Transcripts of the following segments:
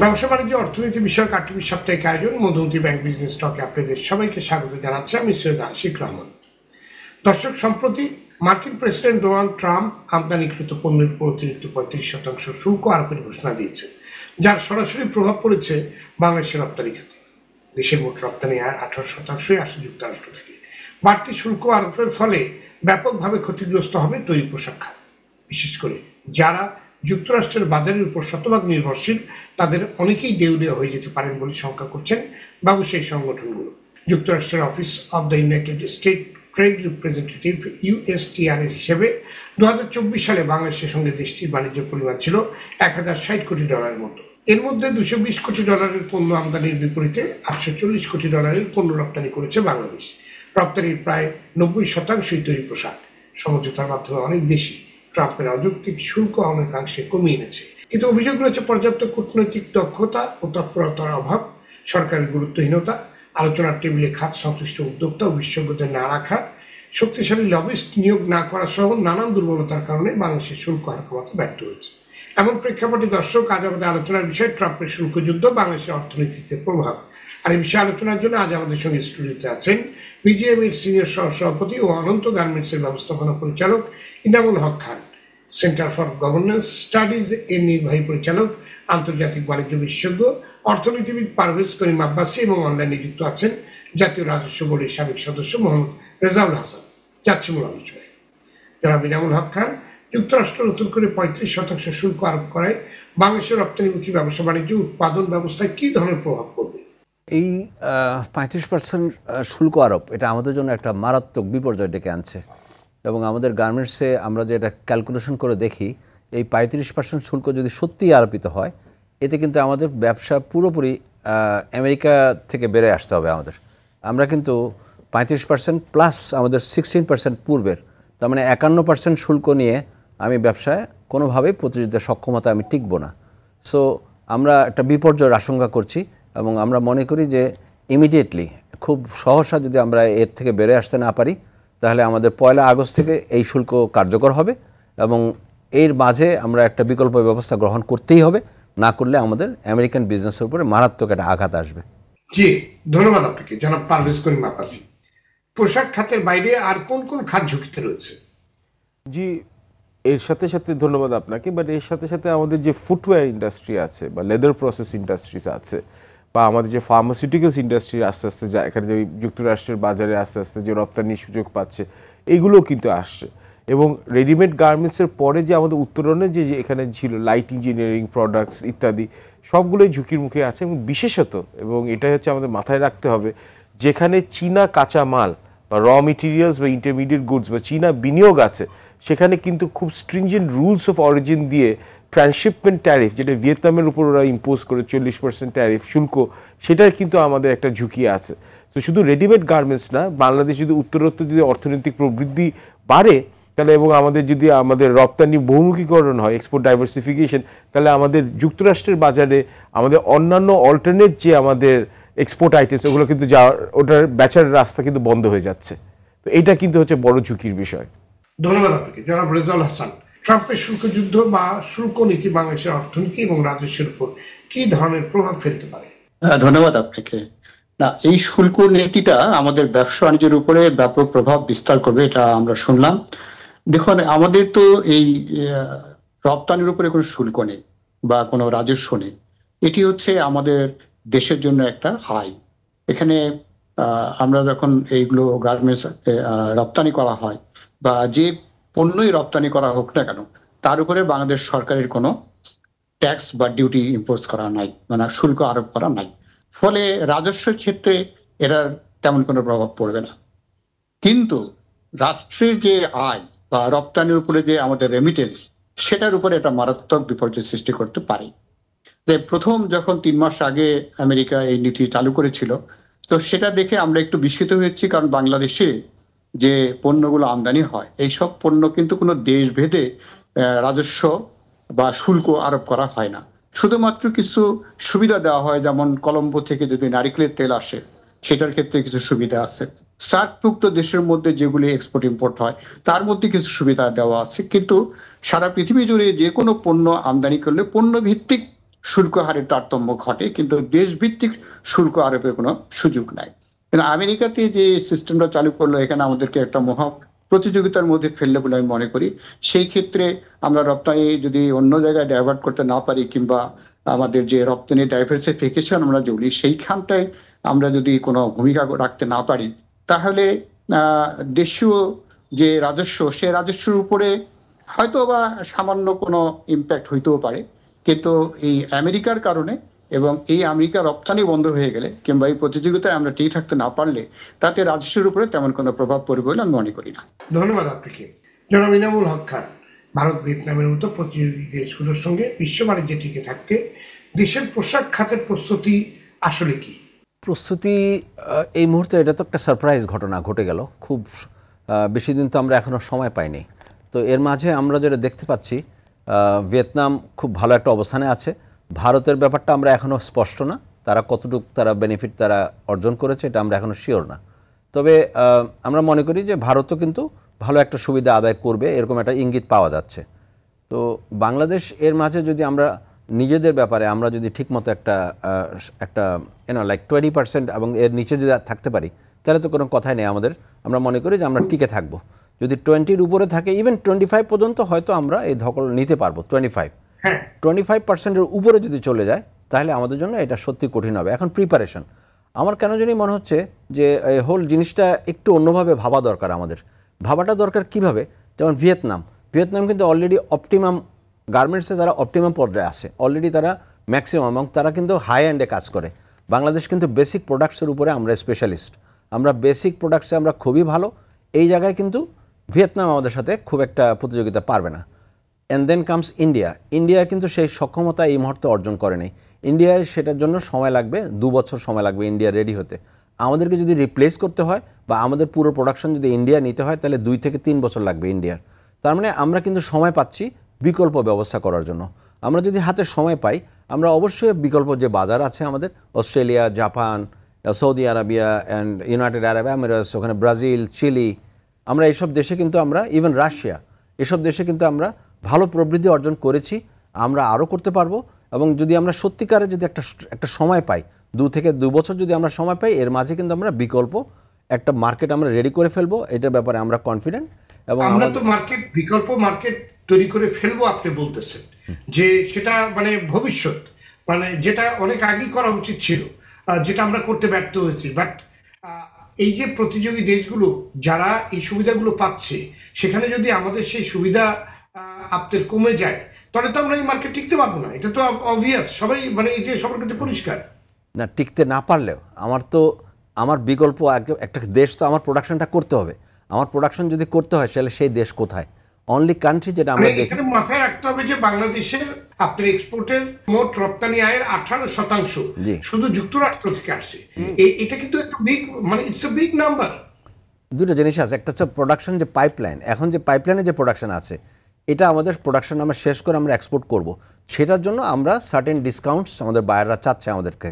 ব্যবসা বাণিজ্য অর্থনীতি বিষয়ক ৮টি সাপ্তাহিক আয়োজন মধুমতি ব্যাংক বিজনেস টকে আপনাদের সবাইকে স্বাগত জানাচ্ছি। আমি সৈয়দ আশিক রহমান। দর্শক, সম্প্রতি মার্কিন প্রেসিডেন্ট ডোনাল্ড ট্রাম্প আমদানিকৃত পণ্যের উপর অতিরিক্ত ৩৫% শুল্ক আরোপের ঘোষণা দিয়েছে, যার সরাসরি প্রভাব পড়েছে বাংলাদেশের রপ্তানি খাতে। দেশের মোট রপ্তানি আয় ১৮% আসে যুক্তরাষ্ট্র থেকে। বাড়তি শুল্ক আরোপের ফলে ব্যাপকভাবে ক্ষতিগ্রস্ত হবে তৈরি পোশাক খাত। বিশেষ করে যারা যুক্তরাষ্ট্রের বাজারের উপর শতভাগ নির্ভরশীল, তাদের অনেকেই দেউলিয়া হয়ে যেতে পারেন বলে শঙ্কা করছেন ব্যবসায়ী সংগঠনগুলো। যুক্তরাষ্ট্রের office of the United state trade representative USTR এর হিসেবে ২০২৪ সালে বাংলাদেশের সঙ্গে দেশটির বাণিজ্য পরিমাণ ছিল $১,০৬০ কোটি মতো। এর মধ্যে $২২০ কোটি পণ্য আমদানির বিপরীতে $৮৪০ কোটি পণ্য রপ্তানি করেছে বাংলাদেশ। রপ্তানির প্রায় ৯০% তৈরি পোশাক। সমঝোতার মাধ্যমে অনেক দেশই ট্রাম্পের অযৌক্তিক শুল্ক অনেকাংশে কমিয়ে এনেছে, কিন্তু অভিযোগ রয়েছে পর্যাপ্ত কূটনৈতিক দক্ষতা ও তৎপরতার অভাব, সরকারের গুরুত্বহীনতা, আলোচনার টেবিলে খাত সংশ্লিষ্ট উদ্যোক্তা ও বিশেষজ্ঞদের না রাখা, শক্তিশালী লবিস্ট নিয়োগ না করা সহ নানান দুর্বলতার কারণে বাংলাদেশের শুল্ক হার কমাতে ব্যর্থ হয়েছে। এমন প্রেক্ষাপটে দর্শক, আজ আমাদের আলোচনার বিষয় ট্রাম্পের শুল্ক যুদ্ধ, বাংলাদেশের অর্থনীতিতে প্রভাব। আর এই বিষয়ে আলোচনার জন্য আজ আমাদের সঙ্গে স্টুডিওতে আছেন বিজিএম এর সিনিয়র সহসভাপতি ও অনন্ত গার্মেন্টসের ব্যবস্থাপনা পরিচালক ইনামুল হক খান, সেন্টার ফর গভর্নেন্স স্টাডিজ এর নির্বাহী পরিচালক, আন্তর্জাতিক বাণিজ্য বিশেষজ্ঞ, অর্থনীতিবিদ পারভেজ করিম আব্বাসী, এবং অনলাইনে যুক্ত আছেন জাতীয় রাজস্ব বোর্ডের সাবেক সদস্য মোহাম্মদ রেজাউল হাসান। যাচ্ছি মূল আলোচনায়। জনাব ইনামুল হক খান, যুক্তরাষ্ট্র নতুন করে ৩৫% শুল্ক আরোপ করায় বাংলাদেশের রপ্তানিমুখী ব্যবসা বাণিজ্য উৎপাদন ব্যবস্থায় কি ধরনের প্রভাব পড়বে? এই ৩৫% শুল্ক আরোপ এটা আমাদের জন্য একটা মারাত্মক বিপর্যয় ডেকে আনছে, এবং আমাদের গার্মেন্টসে আমরা যে এটা ক্যালকুলেশন করে দেখি, এই ৩৫% শুল্ক যদি সত্যিই আরোপিত হয়, এতে কিন্তু আমাদের ব্যবসা পুরোপুরি আমেরিকা থেকে বেড়ে আসতে হবে আমাদের। আমরা কিন্তু ৩৫% প্লাস আমাদের 16% পূর্বের, তার মানে ৫১% শুল্ক নিয়ে আমি ব্যবসায় কোনোভাবেই প্রতিযোগিতার সক্ষমতা আমি টিকবো না। সো আমরা একটা বিপর্যয়ের আশঙ্কা করছি, এবং আমরা মনে করি যে ইমিডিয়েটলি খুব সহসা যদি আমরা এর থেকে বেড়ে আসতে না পারি, তাহলে আমাদের ১ আগস্ট থেকে এই শুল্ক কার্যকর হবে, এবং এর মাঝে আমরা একটা বিকল্প ব্যবস্থা গ্রহণ করতেই হবে। না করলে আমাদের আমেরিকান বিজনেসের উপরে মারাত্মক একটা আঘাত আসবে। জি, ধন্যবাদ আপনাকে জনাব পারভেজ করিম আব্বাসী। পোশাক খাতের বাইরে আর কোন কোন খাত ঝুঁকিতে রয়েছে? জি, এর সাথে সাথে ধন্যবাদ আপনাকে, বাট এর সাথে সাথে আমাদের যে ফুটওয়্যার ইন্ডাস্ট্রি আছে বা লেদার প্রসেস ইন্ডাস্ট্রিজ আছে, বা আমাদের যে ফার্মাসিউটিক্যালস ইন্ডাস্ট্রি আস্তে আস্তে যা এখানে যে যুক্তরাষ্ট্রের বাজারে আস্তে আস্তে যে রপ্তানির সুযোগ পাচ্ছে, এগুলোও কিন্তু আসছে। এবং রেডিমেড গার্মেন্টসের পরে যে আমাদের উত্তরণের যে এখানে ছিল লাইট ইঞ্জিনিয়ারিং প্রোডাক্টস ইত্যাদি, সবগুলোই ঝুঁকির মুখে আছে। এবং বিশেষত, এবং এটাই হচ্ছে আমাদের মাথায় রাখতে হবে, যেখানে চীনা কাঁচা মাল বা র মেটেরিয়ালস বা ইন্টারমিডিয়েট গুডস বা চীনা বিনিয়োগ আছে, সেখানে কিন্তু খুব স্ট্রিনজেন্ট রুলস অফ অরিজিন দিয়ে ট্রান্সশিপমেন্ট ট্যারিফ, যেটা ভিয়েতনামের উপর ওরা ইম্পোজ করে 40% ট্যারিফ শুল্ক, সেটার কিন্তু আমাদের একটা ঝুঁকি আছে। তো শুধু রেডিমেড গার্মেন্টস না, বাংলাদেশ যদি উত্তরোত্তর যদি অর্থনৈতিক প্রবৃদ্ধি বাড়ে, তাহলে এবং আমাদের যদি আমাদের রপ্তানি বহুমুখীকরণ হয়, এক্সপোর্ট ডাইভার্সিফিকেশন, তাহলে আমাদের যুক্তরাষ্ট্রের বাজারে আমাদের অন্যান্য অল্টারনেট যে আমাদের এক্সপোর্ট আইটেমস, ওগুলো কিন্তু ওটার বেচার রাস্তা কিন্তু বন্ধ হয়ে যাচ্ছে। তো এটা কিন্তু হচ্ছে বড় ঝুঁকির বিষয়। ধন্যবাদ আপনাকে জনাব রেজাউল হাসান। ট্রাম্পের শুল্ক যুদ্ধ বা শুল্ক নীতি বাংলাদেশের অর্থনীতি এবং রাজস্বের উপর কি ধরনের প্রভাব ফেলতে পারে? ধন্যবাদ আপনাকে। না, এই শুল্ক নীতিটা আমাদের ব্যবসা বাণিজ্যের উপরে ব্যাপক প্রভাব বিস্তার করবে, এটা আমরা শুনলাম। দেখুন, আমাদের তো এই রপ্তানির উপরে কোনো শুল্ক নেই বা কোনো রাজস্ব নেই। এটি হচ্ছে আমাদের দেশের জন্য একটা আয়। এখানে আমরা যখন এইগুলো গার্মেন্টস রপ্তানি করা হয় বা যে পণ্যই রপ্তানি করা হোক না কেন, তার উপরে বাংলাদেশ সরকারের কোনো ট্যাক্স বা ডিউটি ইম্পোজ করা নাই, মানে শুল্ক আরোপ করা নাই। ফলে রাজস্বের ক্ষেত্রে এটার তেমন কোনো প্রভাব পড়বে না। কিন্তু রাষ্ট্রের যে আয় বা রপ্তানির উপরে যে আমাদের রেমিটেন্স, সেটার উপরে এটা মারাত্মক বিপর্যয় সৃষ্টি করতে পারে। যে প্রথম যখন ৩ মাস আগে আমেরিকা এই নীতি চালু করেছিল, তো সেটা দেখে আমরা একটু বিস্মিত হয়েছি, কারণ বাংলাদেশে যে পণ্যগুলো আমদানি হয়, এইসব পণ্য কিন্তু কোনো দেশ ভেদে রাজস্ব বা শুল্ক আরোপ করা হয় না। শুধুমাত্র কিছু সুবিধা দেওয়া হয়, যেমন কলম্বো থেকে যদি নারিকেলের তেল আসে, সেটার ক্ষেত্রে কিছু সুবিধা আছে। সার্কভুক্ত দেশের মধ্যে যেগুলি এক্সপোর্ট ইম্পোর্ট হয়, তার মধ্যে কিছু সুবিধা দেওয়া আছে। কিন্তু সারা পৃথিবী জুড়ে যে কোনো পণ্য আমদানি করলে পণ্য ভিত্তিক শুল্ক হারের তারতম্য ঘটে, কিন্তু দেশভিত্তিক শুল্ক আরোপের কোনো সুযোগ নাই। কিন্তু আমেরিকাতে যে সিস্টেমটা চালু করলো, এখানে আমাদেরকে একটা মহা প্রতিযোগিতার মধ্যে ফেললে বলে আমি মনে করি। সেই ক্ষেত্রে আমরা রপ্তানি যদি অন্য জায়গায় ডাইভার্ট করতে না পারি, কিংবা আমাদের যে রপ্তানি ডাইভার্সিফিকেশন আমরা যে বলি, সেইখানটায় আমরা যদি কোনো ভূমিকা রাখতে না পারি, তাহলে দেশীয় যে রাজস্ব, সে রাজস্বের উপরে হয়তো বা সামান্য কোনো ইম্প্যাক্ট হইতেও পারে, কিন্তু এই আমেরিকার কারণে এবং এই আমেরিকা রপ্তানি বন্ধ হয়ে গেলে কিংবা এই প্রতিযোগিতায় আমরা টিকে থাকতে না পারলে তাতে রাজস্বের উপরে তেমন কোনো প্রভাব পড়বে বলে আমি মনে করি না। ধন্যবাদ আপনাকে। জনাব ইনামুল হক খান, ভারত ভিয়েতনামের মতো প্রতিযোগী দেশগুলোর সঙ্গে বিশ্ব বাণিজ্যে টিকে থাকতে দেশের পোশাক খাতের প্রস্তুতি আসলে কি? প্রস্তুতি এই মুহূর্তে এটা তো একটা সারপ্রাইজ ঘটনা ঘটে গেল, খুব বেশি দিন তো আমরা এখনও সময় পাইনি। তো এর মাঝে আমরা যেটা দেখতে পাচ্ছি, ভিয়েতনাম খুব ভালো একটা অবস্থানে আছে। ভারতের ব্যাপারটা আমরা এখনও স্পষ্ট না, তারা কতটুকু তারা বেনিফিট তারা অর্জন করেছে এটা আমরা এখনও শিওর না। তবে আমরা মনে করি যে ভারতও কিন্তু ভালো একটা সুবিধা আদায় করবে, এরকম একটা ইঙ্গিত পাওয়া যাচ্ছে। তো বাংলাদেশ এর মাঝে যদি আমরা নিজেদের ব্যাপারে আমরা যদি ঠিকমতো একটা লাইক 20% এবং এর নিচে যদি থাকতে পারি, তাহলে তো কোনো কথাই নেই আমাদের। আমরা মনে করি যে আমরা টিকে থাকবো। যদি 20-র উপরে থাকে, ইভেন 25 পর্যন্ত হয়তো আমরা এই ধকল নিতে পারবো। 25%-এর উপরে যদি চলে যায় তাহলে আমাদের জন্য এটা সত্যি কঠিন হবে। এখন প্রিপারেশন আমার কেন জানি মনে হচ্ছে যে এই হোল জিনিসটা একটু অন্যভাবে ভাবা দরকার। আমাদের ভাবাটা দরকার কিভাবে, যেমন ভিয়েতনাম কিন্তু অলরেডি অপটিমাম গার্মেন্টসে তারা অপটিমাম পর্যায়ে আছে অলরেডি, তারা ম্যাক্সিমাম, এবং তারা কিন্তু হাই এন্ডে কাজ করে। বাংলাদেশ কিন্তু বেসিক প্রোডাক্টসের উপরে আমরা স্পেশালিস্ট, আমরা বেসিক প্রোডাক্টসে আমরা খুবই ভালো। এই জায়গায় কিন্তু ভিয়েতনাম আমাদের সাথে খুব একটা প্রতিযোগিতা পারবে না। অ্যান্ড দেন কামস ইন্ডিয়া কিন্তু সেই সক্ষমতা এই মুহূর্তে অর্জন করে নেই। ইন্ডিয়ায় সেটার জন্য সময় লাগবে, 2 বছর সময় লাগবে ইন্ডিয়া রেডি হতে। আমাদেরকে যদি রিপ্লেস করতে হয় বা আমাদের পুরো প্রোডাকশন যদি ইন্ডিয়া নিতে হয়, তাহলে 2 থেকে 3 বছর লাগবে ইন্ডিয়ার। তার মানে আমরা কিন্তু সময় পাচ্ছি বিকল্প ব্যবস্থা করার জন্য। আমরা যদি হাতে সময় পাই, আমরা অবশ্যই বিকল্প যে বাজার আছে আমাদের, Australia, Japan, Saudi Arabia and United Arab Emirates, ওখানে ব্রাজিল, চিলি, আমরা এইসব দেশে কিন্তু আমরা, ইভেন রাশিয়া, এসব দেশে কিন্তু আমরা ভালো প্রবৃদ্ধি অর্জন করেছি। আমরা আরও করতে পারবো। এবং যদি আমরা সত্যিকারে যদি একটা সময় পাই, 2 থেকে 2 বছর যদি আমরা সময় পাই, এর মাঝে কিন্তু আমরা বিকল্প একটা মার্কেট আমরা রেডি করে ফেলবো। এটার ব্যাপারে আমরা কনফিডেন্ট। এবং আমরা তো বিকল্প মার্কেট তৈরি করে ফেলবো আপনি বলতেছেন, যে সেটা মানে ভবিষ্যৎ, মানে যেটা অনেক আগেই করা উচিত ছিল, যেটা আমরা করতে ব্যর্থ হয়েছি। বাট এই যে প্রতিযোগী দেশগুলো যারা এই সুবিধাগুলো পাচ্ছে, সেখানে যদি আমাদের সেই সুবিধা আপনাদের কমে যায়, তাহলে তো আমরা এই মার্কেট টিকতে পারবো না। এটা তো অবভিয়াস, সবাই মানে এটা সবার কাছে পরিষ্কার। না, টিকতে না পারলেও আমার বিকল্প একটা দেশ তো আমার প্রোডাকশনটা করতে হবে। আমার প্রোডাকশন যদি করতে হয়, তাহলে সেই দেশ কোথায়? অনলি কান্ট্রি যেটা আমরা দেখি, এখানে মাথায় রাখতে হবে যে বাংলাদেশের আপনার এক্সপোর্টের মোট রপ্তানি আয়ের 18% শুধু যুক্তরাষ্ট্র থেকে আসে। এটা কিন্তু একটা বিগ, মানে ইটস এ বিগ নাম্বার। দুটো জিনিস আছে, একটা হচ্ছে প্রোডাকশন, যে পাইপলাইন, এখন যে পাইপলাইনে যে প্রোডাকশন আছে, এটা আমাদের প্রোডাকশন আমরা শেষ করে আমরা এক্সপোর্ট করব। সেটার জন্য আমরা সার্টেন ডিসকাউন্টস আমাদের বায়াররা চাচ্ছে আমাদেরকে,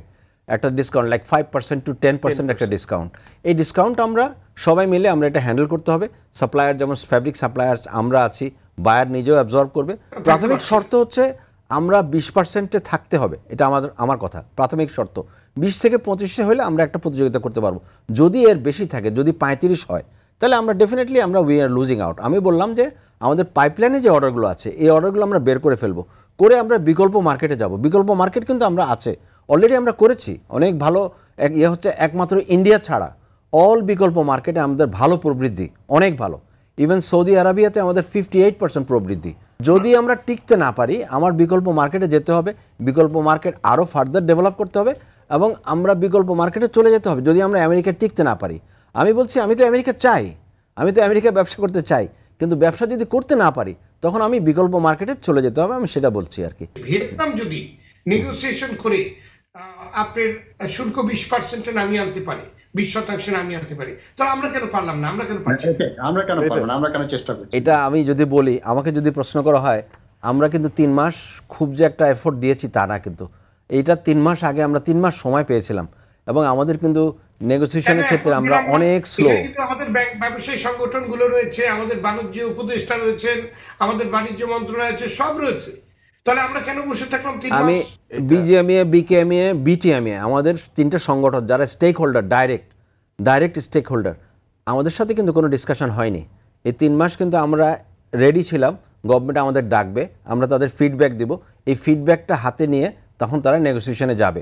একটা ডিসকাউন্ট লাইক 5% to 10% একটা ডিসকাউন্ট। এই ডিসকাউন্ট আমরা সবাই মিলে আমরা এটা হ্যান্ডেল করতে হবে। সাপ্লায়ার, যেমন ফ্যাব্রিক সাপ্লায়ার আমরা আছি, বায়ার নিজেও অ্যাবজর্ব করবে। প্রাথমিক শর্ত হচ্ছে আমরা 20%-এ থাকতে হবে, এটা আমার কথা। প্রাথমিক শর্ত 20 থেকে 25 হলে আমরা একটা প্রতিযোগিতা করতে পারবো। যদি এর বেশি থাকে, যদি 35 হয়, তাহলে আমরা definitely we are losing out. আমি বললাম যে আমাদের পাইপলাইনে যে অর্ডারগুলো আছে, এই অর্ডারগুলো আমরা বের করে ফেলবো, করে আমরা বিকল্প মার্কেটে যাব। বিকল্প মার্কেট কিন্তু আমরা আছে অলরেডি, আমরা করেছি অনেক ভালো। হচ্ছে একমাত্র ইন্ডিয়া ছাড়া অল বিকল্প মার্কেটে আমাদের ভালো প্রবৃদ্ধি, অনেক ভালো। ইভেন সৌদি আরবিয়াতে আমাদের 58% প্রবৃদ্ধি। যদি আমরা টিকতে না পারি, আমার বিকল্প মার্কেটে যেতে হবে, বিকল্প মার্কেট আরও ফার্দার ডেভেলপ করতে হবে, এবং আমরা বিকল্প মার্কেটে চলে যেতে হবে। যদি আমরা আমেরিকায় টিকতে না পারি, আমি বলছি আমি তো আমেরিকা চাই, আমি তো আমেরিকায় ব্যবসা করতে চাই, কিন্তু ব্যবসা যদি করতে না পারি, তখন আমি বিকল্প মার্কেটে চলে যেতে হবে। আমি সেটা বলছি আর কি। ভিয়েতনাম যদি নেগোসিয়েশন করে আপনার শুল্ক 20% নামিয়ে আনতে পারে, 20% নামিয়ে আনতে পারে, তো আমরা কেন পারলাম না? আমরা কেন পারছি? আমরা কেন পারবো না? আমরা কেন চেষ্টা করছি? এটা আমি যদি বলি, আমাকে যদি প্রশ্ন করা হয়, আমরা কিন্তু 3 মাস খুব যে একটা এফোর্ট দিয়েছি তা না, কিন্তু এইটা 3 মাস আগে আমরা 3 মাস সময় পেয়েছিলাম, এবং আমাদের কিন্তু নেগোসিয়েশনের ক্ষেত্রে আমরা অনেক স্লো। আমাদের ব্যবসায়ী সংগঠনগুলো রয়েছে, আমাদের বাণিজ্য উপদেষ্টা রয়েছেন, আমাদের বাণিজ্য মন্ত্রণালয় আছে, সব রয়েছে। তাহলে আমরা কেন বসে থাকলাম 3 আমি মাস? বিজিএমইএ, বিকেএমইএ, বিটিএমইএ আমাদের 3টা সংগঠন যারা stakeholder, direct stakeholder, আমাদের সাথে কিন্তু কোনো ডিসকাশন হয়নি। এই 3 মাস কিন্তু আমরা রেডি ছিলাম, গভর্নমেন্ট আমাদের ডাকবে, আমরা তাদের ফিডব্যাক দিব, এই ফিডব্যাকটা হাতে নিয়ে তখন তারা নেগোসিয়েশনে যাবে।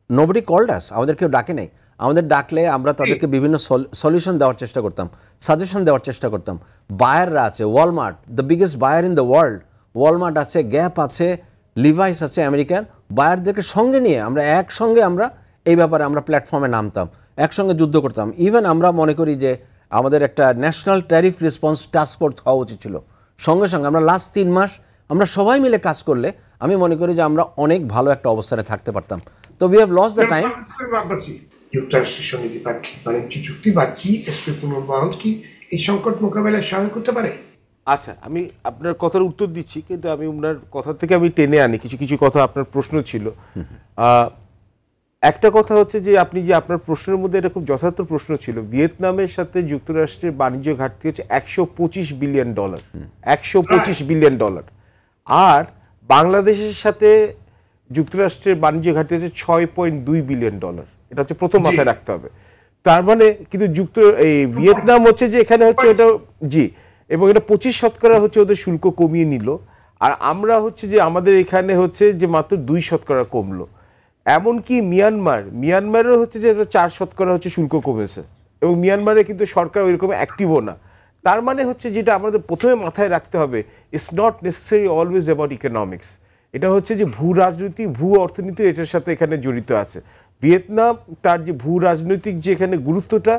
নোবডি কল্ড আস, আমাদের কেউ ডাকে নাই। আমাদের ডাকলে আমরা তাদেরকে বিভিন্ন সলিউশন দেওয়ার চেষ্টা করতাম, সাজেশন দেওয়ার চেষ্টা করতাম। বায়াররা আছে, Walmart the biggest buyer in the world, Walmart আছে, গ্যাপ আছে, লিভাইস আছে, আমেরিকান বায়ারদেরকে সঙ্গে নিয়ে আমরা একসঙ্গে আমরা এই ব্যাপারে আমরা প্ল্যাটফর্মে নামতাম, একসঙ্গে যুদ্ধ করতাম। ইভেন আমরা মনে করি যে আমাদের একটা national tariff response task force হওয়া উচিত ছিল। সঙ্গে সঙ্গে আমরা লাস্ট 3 মাস আমরা সবাই মিলে কাজ করলে আমি মনে করি যে আমরা অনেক ভালো একটা অবস্থানে থাকতে পারতাম। তো we have lost the time. যুক্তরাষ্ট্রের সঙ্গে দ্বিপাক্ষিক বাণিজ্য চুক্তি বা জিএসপি পুনর্বহাল কি এই সংকট মোকাবেলায় সহায়ক হতে পারে? আচ্ছা, আমি আপনার কথার উত্তর দিচ্ছি, কিন্তু আমি আপনার কথা থেকে আমি টেনে আনি কিছু কিছু কথা। আপনার প্রশ্ন ছিল, একটা কথা হচ্ছে যে আপনি যে আপনার প্রশ্নের মধ্যে এটা খুব যথার্থ প্রশ্ন ছিল। ভিয়েতনামের সাথে যুক্তরাষ্ট্রের বাণিজ্য ঘাটতি হচ্ছে $125 বিলিয়ন, $125 বিলিয়ন। আর বাংলাদেশের সাথে যুক্তরাষ্ট্রের বাণিজ্য ঘাটতি হচ্ছে $6.2 বিলিয়ন। এটা হচ্ছে প্রথম মাথায় রাখতে হবে। তার মানে কিন্তু এই ভিয়েতনাম হচ্ছে যে এখানে হচ্ছে এটা জি, এবং এটা 25% হচ্ছে ওদের শুল্ক কমিয়ে নিল, আর আমরা হচ্ছে যে আমাদের এখানে হচ্ছে যে মাত্র 2% কমলো। এমনকি মিয়ানমারের হচ্ছে যে 4% হচ্ছে শুল্ক কমেছে, এবং মিয়ানমারে কিন্তু সরকার ওইরকম অ্যাক্টিভও না। তার মানে হচ্ছে যেটা আমাদের প্রথমে মাথায় রাখতে হবে, it's not necessary always about economics. এটা হচ্ছে যে ভূ রাজনীতি, ভূ অর্থনীতি এটার সাথে এখানে জড়িত আছে। ভিয়েতনাম তার যে ভূ রাজনৈতিক যে এখানে গুরুত্বটা,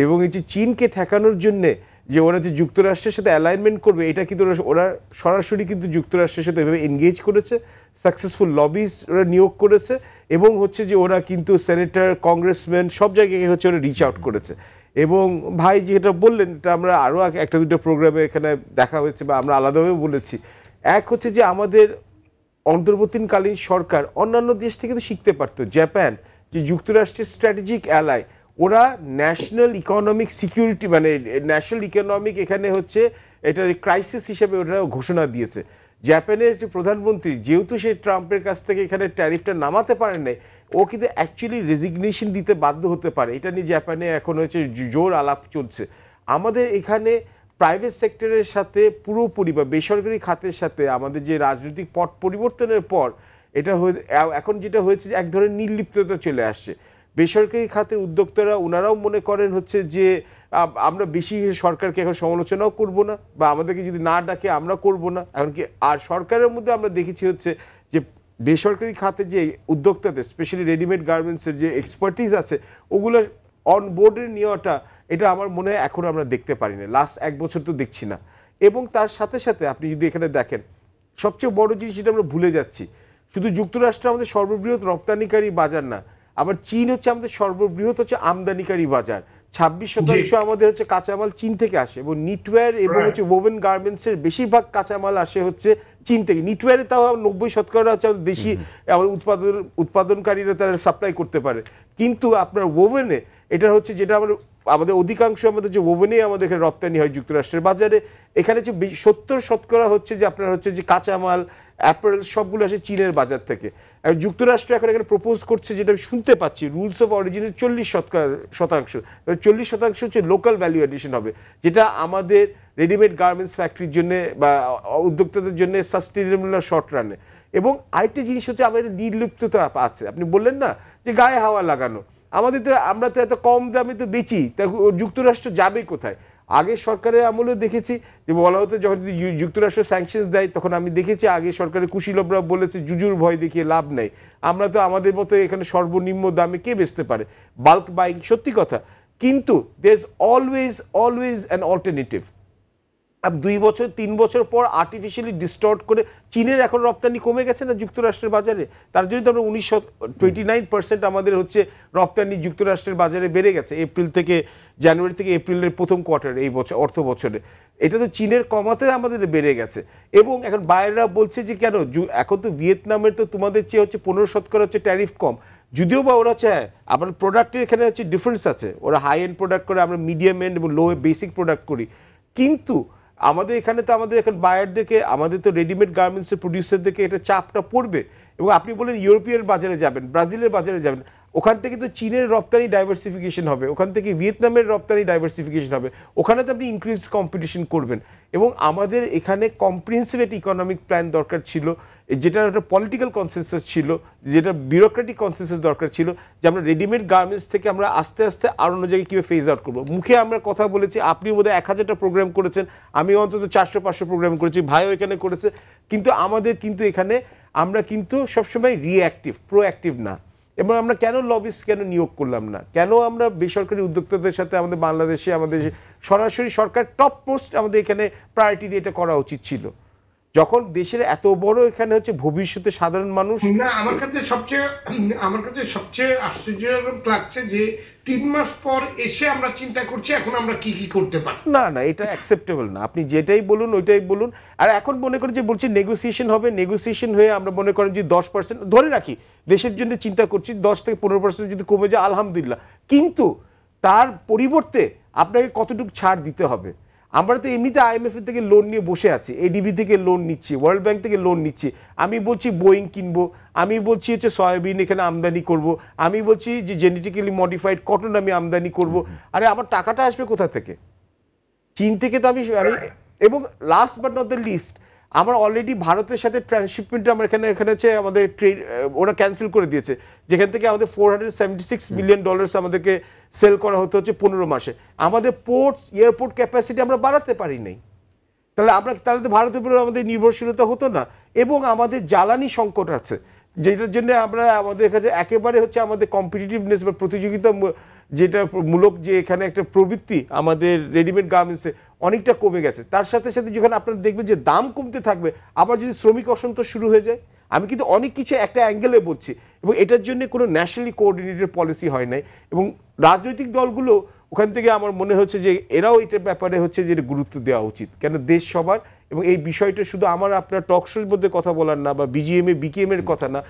এবং এই যে চীনকে ঠেকানোর জন্যে যে ওরা যে যুক্তরাষ্ট্রের সাথে অ্যালাইনমেন্ট করবে, এটা কিন্তু ওরা সরাসরি কিন্তু যুক্তরাষ্ট্রের সাথে এভাবে এনগেজ করেছে, সাকসেসফুল লবিজ ওরা নিয়োগ করেছে, এবং হচ্ছে যে ওরা কিন্তু সেনেটর, কংগ্রেসম্যান সব জায়গায় হচ্ছে ওরা রিচ আউট করেছে। এবং ভাই যেটা বললেন, এটা আমরা আরও একটা দুটো প্রোগ্রামে এখানে দেখা হয়েছে বা আমরা আলাদাভাবে বলেছি। এক হচ্ছে যে আমাদের অন্তর্বর্তীকালীন সরকার অন্যান্য দেশ থেকে তো শিখতে পারতো। জাপান যে যুক্তরাষ্ট্রের স্ট্র্যাটেজিক অ্যালাই, ওরা ন্যাশনাল ইকোনমিক সিকিউরিটি মানে ন্যাশনাল ইকোনমিক এখানে হচ্ছে এটা ক্রাইসিস হিসেবে ওরা ঘোষণা দিয়েছে। জাপানের যে প্রধানমন্ত্রী, যেহেতু সে ট্রাম্পের কাছ থেকে এখানে ট্যারিফটা নামাতে পারেন নাই, ও কিন্তু অ্যাকচুয়ালি রেজিগনেশন দিতে বাধ্য হতে পারে। এটা নিয়ে জাপানে এখন হচ্ছে জোর আলাপ চলছে। আমাদের এখানে প্রাইভেট সেক্টরের সাথে পুরোপুরি বা বেসরকারি খাতের সাথে আমাদের যে রাজনৈতিক পট পরিবর্তনের পর এটা এখন যেটা হয়েছে যে এক ধরনের নির্লিপ্ততা চলে আসছে। বেসরকারি খাতের উদ্যোক্তারা ওনারাও মনে করেন হচ্ছে যে আমরা বেশি সরকারকে এখন সমালোচনাও করব না, বা আমাদেরকে যদি না ডাকে আমরা করব না এমনকি। আর সরকারের মধ্যে আমরা দেখেছি হচ্ছে যে বেসরকারি খাতে যে উদ্যোক্তাদের, স্পেশালি রেডিমেড গার্মেন্টসের যে এক্সপার্টিস আছে, ওগুলো অন বোর্ডে নেওয়াটা এটা আমার মনে হয় এখন আমরা দেখতে পারি না, লাস্ট 1 বছর তো দেখছি না। এবং তার সাথে সাথে আপনি যদি এখানে দেখেন, সবচেয়ে বড় জিনিস যেটা আমরা ভুলে যাচ্ছি, শুধু যুক্তরাষ্ট্র আমাদের সর্ববৃহৎ রপ্তানিকারী বাজার না, আবার চীন হচ্ছে আমাদের সর্ববৃহৎ হচ্ছে আমদানিকারী বাজার। 26% আমাদের হচ্ছে কাঁচামাল চীন থেকে আসে, এবং নিটওয়্যার এবং হচ্ছে ওভেন গার্মেন্টসের বেশিরভাগ কাঁচামাল আসে হচ্ছে চীন থেকে। নিটওয়্যারে তাও 90% হচ্ছে আমাদের দেশি উৎপাদনকারীরা তারা সাপ্লাই করতে পারে, কিন্তু আপনার ওভেনে এটা হচ্ছে যেটা আমাদের অধিকাংশ আমাদের যে ওভেনে আমাদের এখানে রপ্তানি হয় যুক্তরাষ্ট্রের বাজারে, এখানে হচ্ছে 70% হচ্ছে যে আপনার হচ্ছে যে কাঁচামাল, অ্যাপারেল সবগুলো আসে চীনের বাজার থেকে। আর যুক্তরাষ্ট্র এখন এখানে প্রপোজ করছে, যেটা আমি শুনতে পাচ্ছি, রুলস অফ অরিজিনের 40%, 40% হচ্ছে লোকাল ভ্যালু এডিশন হবে, যেটা আমাদের রেডিমেড গার্মেন্টস ফ্যাক্টরির জন্য বা উদ্যোক্তাদের জন্য সাস্টেনেবল না শর্ট রানে। এবং আরেকটা জিনিস হচ্ছে আমাদের নির্লিপ্ততা আছে। আপনি বললেন না যে গায়ে হাওয়া লাগানো, আমাদের তো আমরা তো এত কম দামে তো বেচি, তা যুক্তরাষ্ট্র যাবে কোথায়? আগে সরকারের আমলেও দেখেছি যে বলা হতো যখন যুক্তরাষ্ট্র স্যাংশনস দেয়, তখন আমি দেখেছি আগে সরকারের কুশীলবরা বলেছে জুজুর ভয় দেখিয়ে লাভ নেই, আমরা তো আমাদের মতো এখানে সর্বনিম্ন দামে কে বেচতে পারে, বাল্ক বাইং, সত্যি কথা। কিন্তু there is always an alternative. আর 2 বছর 3 বছর পর আর্টিফিশিয়ালি ডিস্টর্ট করে চীনের এখন রপ্তানি কমে গেছে না যুক্তরাষ্ট্রের বাজারে, তার জন্য তো আমরা 29% আমাদের হচ্ছে রপ্তানি যুক্তরাষ্ট্রের বাজারে বেড়ে গেছে জানুয়ারি থেকে এপ্রিলের প্রথম কোয়ার্টার এই বছর অর্থ বছরে। এটা তো চীনের কমাতে আমাদের বেড়ে গেছে। এবং এখন বাইরেরা বলছে যে কেন এখন তো ভিয়েতনামের তো তোমাদের চেয়ে হচ্ছে 15% হচ্ছে ট্যারিফ কম, যদিও বা ওরা চায় আবার প্রোডাক্টের এখানে হচ্ছে ডিফারেন্স আছে, ওরা হাই এন্ড প্রোডাক্ট করে, আমরা মিডিয়াম এন্ড এবং লো বেসিক প্রোডাক্ট করি। কিন্তু আমাদের এখানে তো আমাদের এখন বায়ারদেরকে, আমাদের তো রেডিমেড গার্মেন্টসের প্রডিউসারদেরকে এটা চাপটা পড়বে। এবং আপনি বলেন ইউরোপিয়ান বাজারে যাবেন, ব্রাজিলের বাজারে যাবেন, ওখান থেকে তো চীনের রপ্তানি ডাইভার্সিফিকেশন হবে, ওখান থেকে ভিয়েতনামের রপ্তানি ডাইভার্সিফিকেশন হবে, ওখানে তো আপনি ইনক্রিজ কম্পিটিশন করবেন। এবং আমাদের এখানে কম্প্রিহেন্সিভ একটা ইকোনমিক প্ল্যান দরকার ছিল, যেটা একটা পলিটিক্যাল কনসেনসাস ছিল, যেটা বিউরোক্রেটিক কনসেনসাস দরকার ছিল, যে আমরা রেডিমেড গার্মেন্টস থেকে আমরা আস্তে আস্তে আর অন্য জায়গায় কীভাবে ফেজ আউট করবো। মুখে আমরা কথা বলেছি, আপনি বোধহয় 1000টা প্রোগ্রাম করেছেন, আমি অন্তত 400-500 প্রোগ্রাম করেছি, ভাইও এখানে করেছে, কিন্তু আমাদের কিন্তু এখানে আমরা কিন্তু সবসময় রিঅ্যাক্টিভ, প্রোঅ্যাক্টিভ না। এবং আমরা কেন লবিস্ট কেন নিয়োগ করলাম না, কেন আমরা বেসরকারি উদ্যোক্তাদের সাথে আমাদের বাংলাদেশে আমাদের সরাসরি সরকার টপ মোস্ট আমাদের এখানে প্রায়োরিটি দিয়ে এটা করা উচিত ছিল, যখন দেশের এত বড় এখানে হচ্ছে ভবিষ্যতে সাধারণ মানুষ। না, আমার কাছে সবচেয়ে আশ্চর্যজনক লাগছে যে 3 মাস পর এসে আমরা চিন্তা করছি এখন আমরা কি কি করতে পারি। না না, এটা অ্যাকসেপ্টেবল না। আপনি যেটাই বলুন ওইটাই বলুন। আর এখন মনে করেন যে বলছি নেগোসিয়েশন হবে, নেগোসিয়েশন হয়ে আমরা মনে করেন যে 10% ধরে রাখি, দেশের জন্য চিন্তা করছি, 10 থেকে 15% যদি কমে যায় আলহামদুলিল্লাহ, কিন্তু তার পরিবর্তে আপনাকে কতটুকু ছাড় দিতে হবে। আমরা তো এমনিতে IMF এর থেকে লোন নিয়ে বসে আছি, ADB থেকে লোন নিচ্ছি, ওয়ার্ল্ড ব্যাংক থেকে লোন নিচ্ছি, আমি বলছি বোয়িং কিনবো, আমি বলছি হচ্ছে সয়াবিন এখানে আমদানি করব, আমি বলছি যে জেনেটিক্যালি মডিফাইড কটন আমি আমদানি করব। আরে আমার টাকাটা আসবে কোথা থেকে? চীন থেকে তো আমি। এবং last but not the least, আমরা অলরেডি ভারতের সাথে ট্রান্সশিপমেন্ট আমরা এখানে হচ্ছে আমাদের ট্রেড ওরা ক্যান্সেল করে দিয়েছে, যেখান থেকে আমাদের $476 মিলিয়ন আমাদেরকে সেল করা হতে হচ্ছে 15 মাসে। আমাদের পোর্টস এয়ারপোর্ট ক্যাপাসিটি আমরা বাড়াতে পারি নাই, তাহলে তো ভারতের উপরে আমাদের নির্ভরশীলতা হতো না। এবং আমাদের জ্বালানি সংকট আছে, যেটার জন্য আমরা আমাদের কাছে একেবারে হচ্ছে আমাদের কম্পিটিটিভনেস বা প্রতিযোগিতা যেটা মূলক যে এখানে একটা প্রবৃত্তি আমাদের রেডিমেড গার্মেন্টসে অনেকটা কমে গেছে। তার সাথে সাথে যখন আপনারা দেখবেন যে দাম কমতে থাকবে, আবার যদি শ্রমিক অসন্তোষ শুরু হয়ে যায়, আমি কিন্তু অনেক কিছু একটা অ্যাঙ্গেলে বলছি, এবং এটার জন্য কোনো ন্যাশনালি কোঅর্ডিনেটেড পলিসি হয় নাই। এবং রাজনৈতিক দলগুলো ওখান থেকে আমার মনে হচ্ছে যে এরাও এটার ব্যাপারে হচ্ছে যে গুরুত্ব দেওয়া উচিত, কেন দেশ সবার। এবং এই বিষয়টা শুধু আমার আপনার টকশোর মধ্যে কথা বলার না, বা BGM এর কথা না।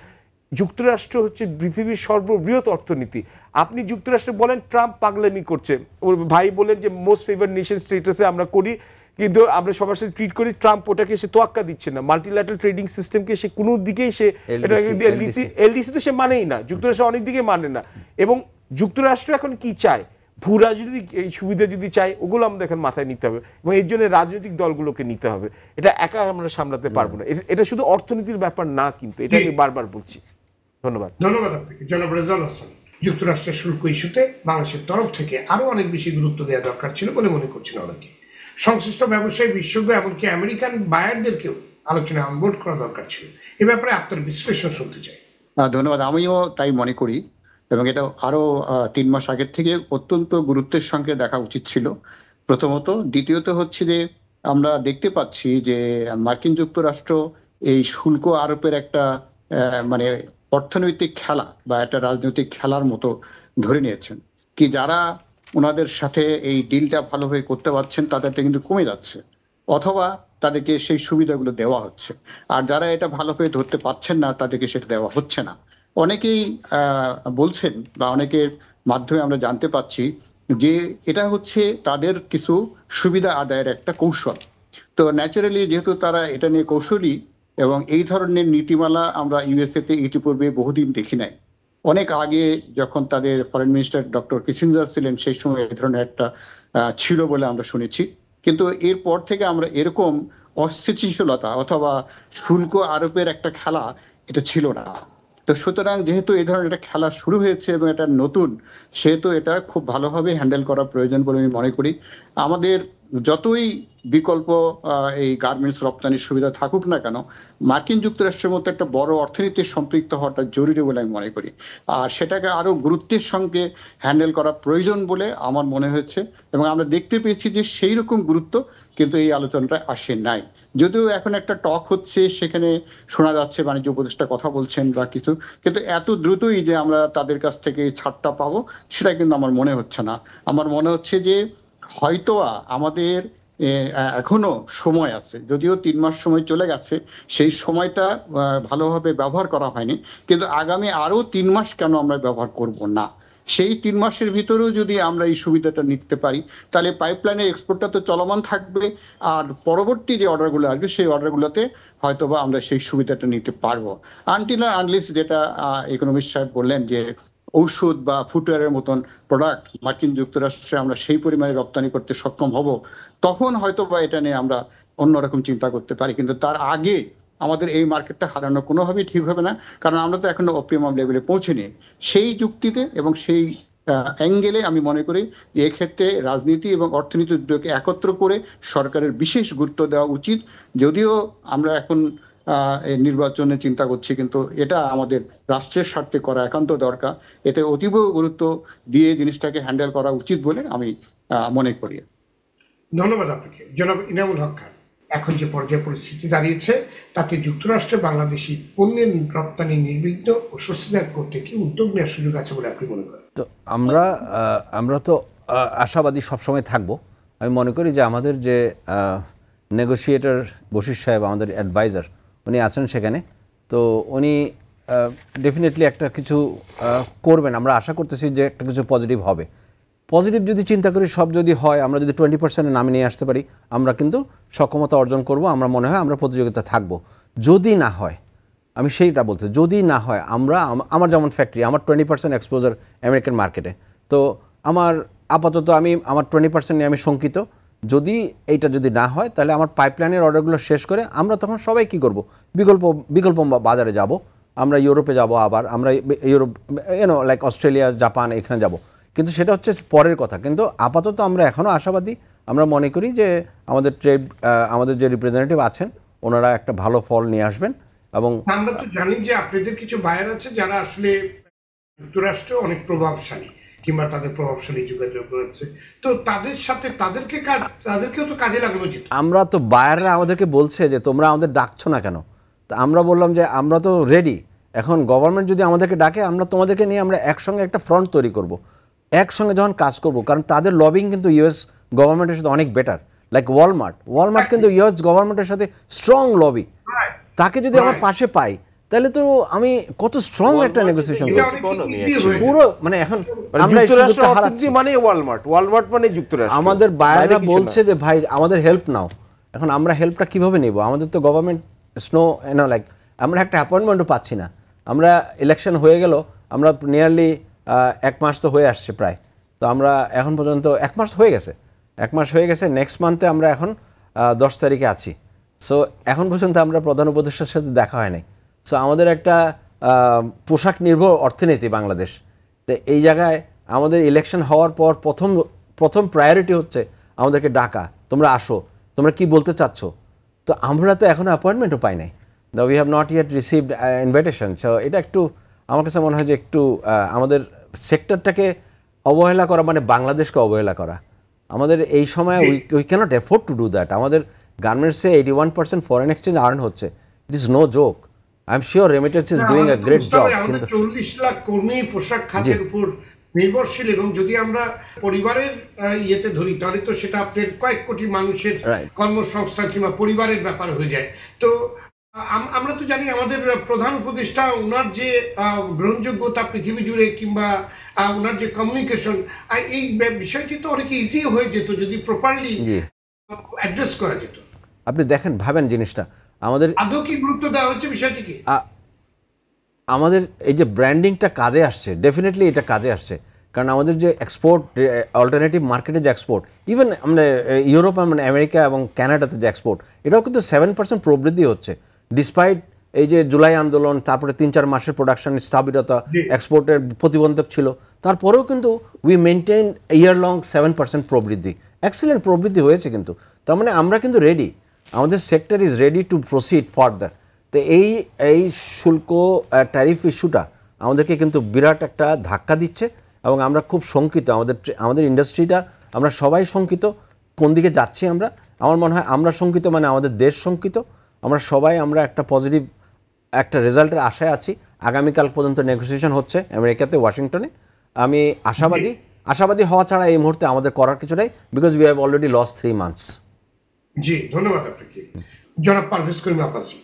যুক্তরাষ্ট্র হচ্ছে পৃথিবীর সর্ববৃহৎ অর্থনীতি। আপনি যুক্তরাষ্ট্রে বলেন ট্রাম্প পাগলামি করছে, ওর ভাই বলেন যে মোস্ট ফেভার নেশন স্টেটাসে আমরা করি, কিন্তু আমরা সবার সাথে ট্রিট করি, ট্রাম্প ওটাকে সে তোয়াক্কা দিচ্ছে না, মাল্টিল্যাটারাল ট্রেডিং সিস্টেমকে সে কোনো দিকেই সে LDC তো সে মানেই না, যুক্তরাষ্ট্র অনেক দিকে মানে না। এবং যুক্তরাষ্ট্র এখন কি চায়, ভূ রাজনৈতিক এই সুবিধা যদি চাই, ওগুলো আমাদের এখন মাথায় নিতে হবে, এবং এর জন্য রাজনৈতিক দলগুলোকে নিতে হবে। এটা একা আমরা সামলাতে পারবো না, এটা শুধু অর্থনীতির ব্যাপার না, কিন্তু এটা আমি বারবার বলছি। ধন্যবাদ আপনাকে জনাব রেজাউল হাসান। যুক্তরাষ্ট্রের শুল্ক ইস্যুতে বাংলাদেশের তরফ থেকে আরো অনেক বেশি গুরুত্ব দেওয়া দরকার ছিল বলে মনে করছেন অনেকে। সংশ্লিষ্ট ব্যবসায়ী, বিশেষজ্ঞ, এমনকি আমেরিকান বায়ারদেরকেও আলোচনায় অনবোর্ড করা দরকার ছিল। এ ব্যাপারে আপনার বিশ্লেষণ শুনতে চাই। ধন্যবাদ। আমিও তাই মনে করি, এবং এটা আরো 3 মাস আগের থেকে অত্যন্ত গুরুত্বের সঙ্গে দেখা উচিত ছিল, প্রথমত। দ্বিতীয়ত হচ্ছে যে আমরা দেখতে পাচ্ছি যে মার্কিন যুক্তরাষ্ট্র এই শুল্ক আরোপের একটা মানে অর্থনৈতিক খেলা বা একটা রাজনৈতিক খেলার মতো ধরে নিয়েছেন, কি যারা ওনাদের সাথে এই ডিলটা ভালোভাবে করতে পারছেন তাদেরটা কিন্তু কমে যাচ্ছে, অথবা তাদেরকে সেই সুবিধাগুলো দেওয়া হচ্ছে, আর যারা এটা ভালোভাবে ধরতে পারছেন না তাদেরকে সেটা দেওয়া হচ্ছে না। অনেকেই বলছেন বা অনেকের মাধ্যমে আমরা জানতে পাচ্ছি যে এটা হচ্ছে তাদের কিছু সুবিধা আদায়ের একটা কৌশল। তো ন্যাচারালি যেহেতু তারা এটা নিয়ে কৌশলী, এবং এই ধরনের নীতিমালা আমরা USA তে ইতিপূর্বে বহুদিন দেখি নাই। অনেক আগে যখন তাদের ফরেন মিনিস্টার ডক্টর কিসিঞ্জার ছিলেন, সেই সময় এই ধরনের একটা ছিল বলে আমরা শুনেছি, কিন্তু এরপর থেকে আমরা এরকম অস্থিতিশীলতা অথবা শুল্ক আরোপের একটা খেলা এটা ছিল না। তো সুতরাং যেহেতু এই ধরনের একটা খেলা শুরু হয়েছে এবং এটা নতুন, সেহেতু এটা খুব ভালোভাবে হ্যান্ডেল করা প্রয়োজন বলে আমি মনে করি। আমাদের যতই বিকল্প এই গার্মেন্টস রপ্তানির সুবিধা থাকুক না কেন, মার্কিন যুক্তরাষ্ট্রের মতো একটা বড় অর্থনীতির সম্পৃক্ত হওয়াটা জরুরি বলে আমি মনে করি, আর সেটাকে আরো গুরুত্বের সঙ্গে হ্যান্ডেল করা প্রয়োজন বলে আমার মনে হয়েছে। এবং আমরা দেখতে পেয়েছি যে সেই রকম গুরুত্ব কিন্তু এই আলোচনাটা আসে নাই, যদিও এখন একটা টক হচ্ছে, সেখানে শোনা যাচ্ছে বাণিজ্য উপদেষ্টা কথা বলছেন বা কিছু, কিন্তু এত দ্রুতই যে আমরা তাদের কাছ থেকে ছাড়টা পাবো সেটা কিন্তু আমার মনে হচ্ছে না। আমার মনে হচ্ছে যে হয়তো আমাদের এখনো সময় আছে, যদিও 3 মাস সময় চলে গেছে, সেই সময়টা ভালোভাবে ব্যবহার করা হয়নি, কিন্তু আগামী আরো 3 মাস কেন আমরা ব্যবহার করব না, সেই 3 মাসের ভিতরেও যদি আমরা এই সুবিধাটা নিতে পারি, তাহলে পাইপলাইনের এক্সপোর্টটা তো চলমান থাকবে, আর পরবর্তী যে অর্ডারগুলো আসবে সেই অর্ডারগুলোতে হয়তোবা আমরা সেই সুবিধাটা নিতে পারবো। আনটিল আনলেস যেটা ইকোনমিস্ট সাহেব বললেন যে ঔষধ বা ফুটওয়্যারের মতন প্রোডাক্ট মার্কিন যুক্তরাষ্ট্রে আমরা সেই পরিমাণে রপ্তানি করতে সক্ষম হব, তখন হয়তো বা এটা নিয়ে আমরা অন্যরকম চিন্তা করতে পারি। কিন্তু তার আগে আমাদের এই মার্কেটটা হারানো কোনোভাবেই ঠিক হবে না, কারণ আমরা তো এখনো অপ্রিমিয়াম লেভেলে পৌঁছিনি। সেই যুক্তিতে এবং সেই অ্যাঙ্গেলে আমি মনে করি যে এক্ষেত্রে রাজনীতি এবং অর্থনীতি দুটোকে একত্র করে সরকারের বিশেষ গুরুত্ব দেওয়া উচিত। যদিও আমরা এখন নির্বাচনে চিন্তা করছি, কিন্তু এটা আমাদের রাষ্ট্রের স্বার্থে করা একান্ত দরকার। এতে অতীব গুরুত্ব দিয়ে জিনিসটাকে হ্যান্ডেল করা উচিত বলে আমি মনে করি। ধন্যবাদ আপনাকে জনাব ইনামুল হক খান। এখন যে পর্যায়ে পরিস্থিতি দাঁড়িয়েছে তাতে যুক্তরাষ্ট্রে বাংলাদেশি পণ্যের রপ্তানি নির্বিঘ্ন ও স্বস্তিদায়ক করতে কি উদ্যোগ নেওয়ার সুযোগ আছে বলে আপনি মনে করেন? তো আমরা তো আশাবাদী সবসময় থাকবো। আমি মনে করি যে আমাদের যে নেগোসিয়েটর বশির সাহেব, আমাদের অ্যাডভাইজার, উনি আছেন সেখানে, তো উনি ডেফিনেটলি একটা কিছু করবেন। আমরা আশা করতেছি যে একটা কিছু পজিটিভ হবে। পজিটিভ যদি চিন্তা করি, সব যদি হয়, আমরা যদি 20% নামে নিয়ে আসতে পারি, আমরা কিন্তু সক্ষমতা অর্জন করব। আমরা মনে হয় আমরা প্রতিযোগিতা থাকবো। যদি না হয়, আমি সেইটা বলতে, যদি না হয় আমার যেমন ফ্যাক্টরি, আমার 20% এক্সপোজার আমেরিকান মার্কেটে, তো আমার আপাতত আমার 20% নিয়ে আমি শঙ্কিত। যদি এইটা যদি না হয়, তাহলে আমার পাইপলাইনের অর্ডারগুলো শেষ করে আমরা তখন সবাই কি করব, বিকল্প বাজারে যাব। আমরা ইউরোপে যাব, আবার আমরা ইউরোপ লাইক অস্ট্রেলিয়া, জাপান, এখানে যাব। কিন্তু সেটা হচ্ছে পরের কথা। কিন্তু আপাতত আমরা এখনও আশাবাদী। আমরা মনে করি যে আমাদের যে রিপ্রেজেন্টেটিভ আছেন, ওনারা একটা ভালো ফল নিয়ে আসবেন। এবং আমরা তো জানি যে আপনাদের কিছু বায়ার আছে যারা আসলে যুক্তরাষ্ট্রে অনেক প্রভাবশালী, কিংবা তাদের প্রভাবশালী যোগাযোগ রয়েছে, তো তাদের সাথে তাদেরকেও তো কাজে লাগানো যেত। আমরা তো বায়াররা আমাদেরকে বলছে যে তোমরা আমাদের ডাকছো না কেন? তা আমরা বললাম যে আমরা তো রেডি। এখন গভর্নমেন্ট যদি আমাদেরকে ডাকে, আমরা তোমাদেরকে নিয়ে আমরা একসঙ্গে একটা ফ্রন্ট তৈরি করব, একসঙ্গে যখন কাজ করব। কারণ তাদের লবিং কিন্তু ইউএস গভর্নমেন্টের সাথে অনেক বেটার। লাইক ওয়ালমার্ট কিন্তু ইউএস গভর্নমেন্টের সাথে স্ট্রং লবি। তাকে যদি আমার পাশে পাই, তাহলে তো আমি কত স্ট্রং একটা নেগোসিয়েশন পুরো, মানে এখন আমরা মানে ওয়ালমার্ট মানে যুক্তরাষ্ট্র। আমাদের বায়াররা বলছে যে ভাই আমাদের হেল্প নাও। এখন আমরা হেল্পটা কিভাবে নেব? আমাদের তো গভর্নমেন্ট লাইক আমরা একটা অ্যাপয়েন্টমেন্টও পাচ্ছি না। আমরা ইলেকশন হয়ে গেল, আমরা নিয়ারলি 1 মাস তো হয়ে আসছে প্রায়। তো আমরা এখন পর্যন্ত 1 মাস হয়ে গেছে। নেক্সট মান্থে আমরা এখন 10 তারিখে আছি। সো এখন পর্যন্ত আমরা প্রধান উপদেষ্টার সাথে দেখা হয় নাই। সো আমাদের একটা পোশাক নির্ভর অর্থনীতি বাংলাদেশ। তো এই জায়গায় আমাদের ইলেকশন হওয়ার পর প্রথম প্রায়োরিটি হচ্ছে আমাদেরকে ডাকা, তোমরা আসো, তোমরা কি বলতে চাচ্ছ। তো আমরা তো এখনও অ্যাপয়েন্টমেন্টও পাই নাই। We have not yet received invitation. So এটা একটু আমার কাছে মনে হয় যে একটু আমাদের সেক্টরটাকে অবহেলা করা, মানে বাংলাদেশকে অবহেলা করা। আমাদের এই সময় we cannot afford to do that. আমাদের গার্মেন্টসে 81% ফরেন এক্সচেঞ্জ আর্ন হচ্ছে। It is no joke. I am sure remittance is doing a great job. কিন্তু 40 লাখ কর্মী পোশাক খাতের উপর নির্ভরশীল, এবং যদি আমরা পরিবারের ইয়েতে ধরি, তাহলে তো সেটা আপনার কয়েক কোটি মানুষের কর্মসংস্থান কিংবা পরিবারের ব্যাপার হয়ে যায়। তো আমরা তো জানি আমাদের প্রধান উপদেষ্টা, ওনার যে গ্রহণযোগ্যতা পৃথিবী জুড়ে, কিংবা ওনার যে কমিউনিকেশন, এই বিষয়টি তো অনেক ইজি হয়ে যেত যদি প্রপারলি অ্যাড্রেস করা যেত। আপনি দেখেন, ভাবেন জিনিসটা আমাদের আদৌ কি গুরুত্ব দেওয়া হচ্ছে বিষয়টিকে? আমাদের এই যে ব্র্যান্ডিংটা কাজে আসছে, ডেফিনেটলি এটা কাজে আসছে। কারণ আমাদের যে এক্সপোর্ট, অল্টারনেটিভ মার্কেটে যে এক্সপোর্ট, ইভেন আমরা ইউরোপ, মানে আমেরিকা এবং কানাডাতে যে এক্সপোর্ট, এটাও কিন্তু 7% প্রবৃদ্ধি হচ্ছে। ডিসপাইট এই যে জুলাই আন্দোলন, তারপরে 3-4 মাসের প্রোডাকশন স্থবিরতা, এক্সপোর্টের প্রতিবন্ধক ছিল, তারপরেও কিন্তু উই মেনটেন ইয়ার লং 7% প্রবৃদ্ধি। এক্সিলেন্ট প্রবৃদ্ধি হয়েছে কিন্তু। তার মানে আমরা কিন্তু রেডি, আমাদের sector is ready to proceed further. তো এই শুল্ক ট্যারিফ ইস্যুটা আমাদেরকে কিন্তু বিরাট একটা ধাক্কা দিচ্ছে, এবং আমরা খুব শঙ্কিত। আমাদের ইন্ডাস্ট্রিটা, আমরা সবাই শঙ্কিত কোন দিকে যাচ্ছি আমরা। আমার মনে হয় আমরা শঙ্কিত, মানে আমাদের দেশ শঙ্কিত। আমরা একটা পজিটিভ একটা রেজাল্টের আশায় আছি। আগামীকাল পর্যন্ত নেগোসিয়েশন হচ্ছে আমেরিকাতে, ওয়াশিংটনে। আমি আশাবাদী হওয়া ছাড়া এই মুহূর্তে আমাদের করার কিছু নেই, because we have already lost 3 months. জি, ধন্যবাদ আপনাকে। জনাব পারভেজ করিম আব্বাসী,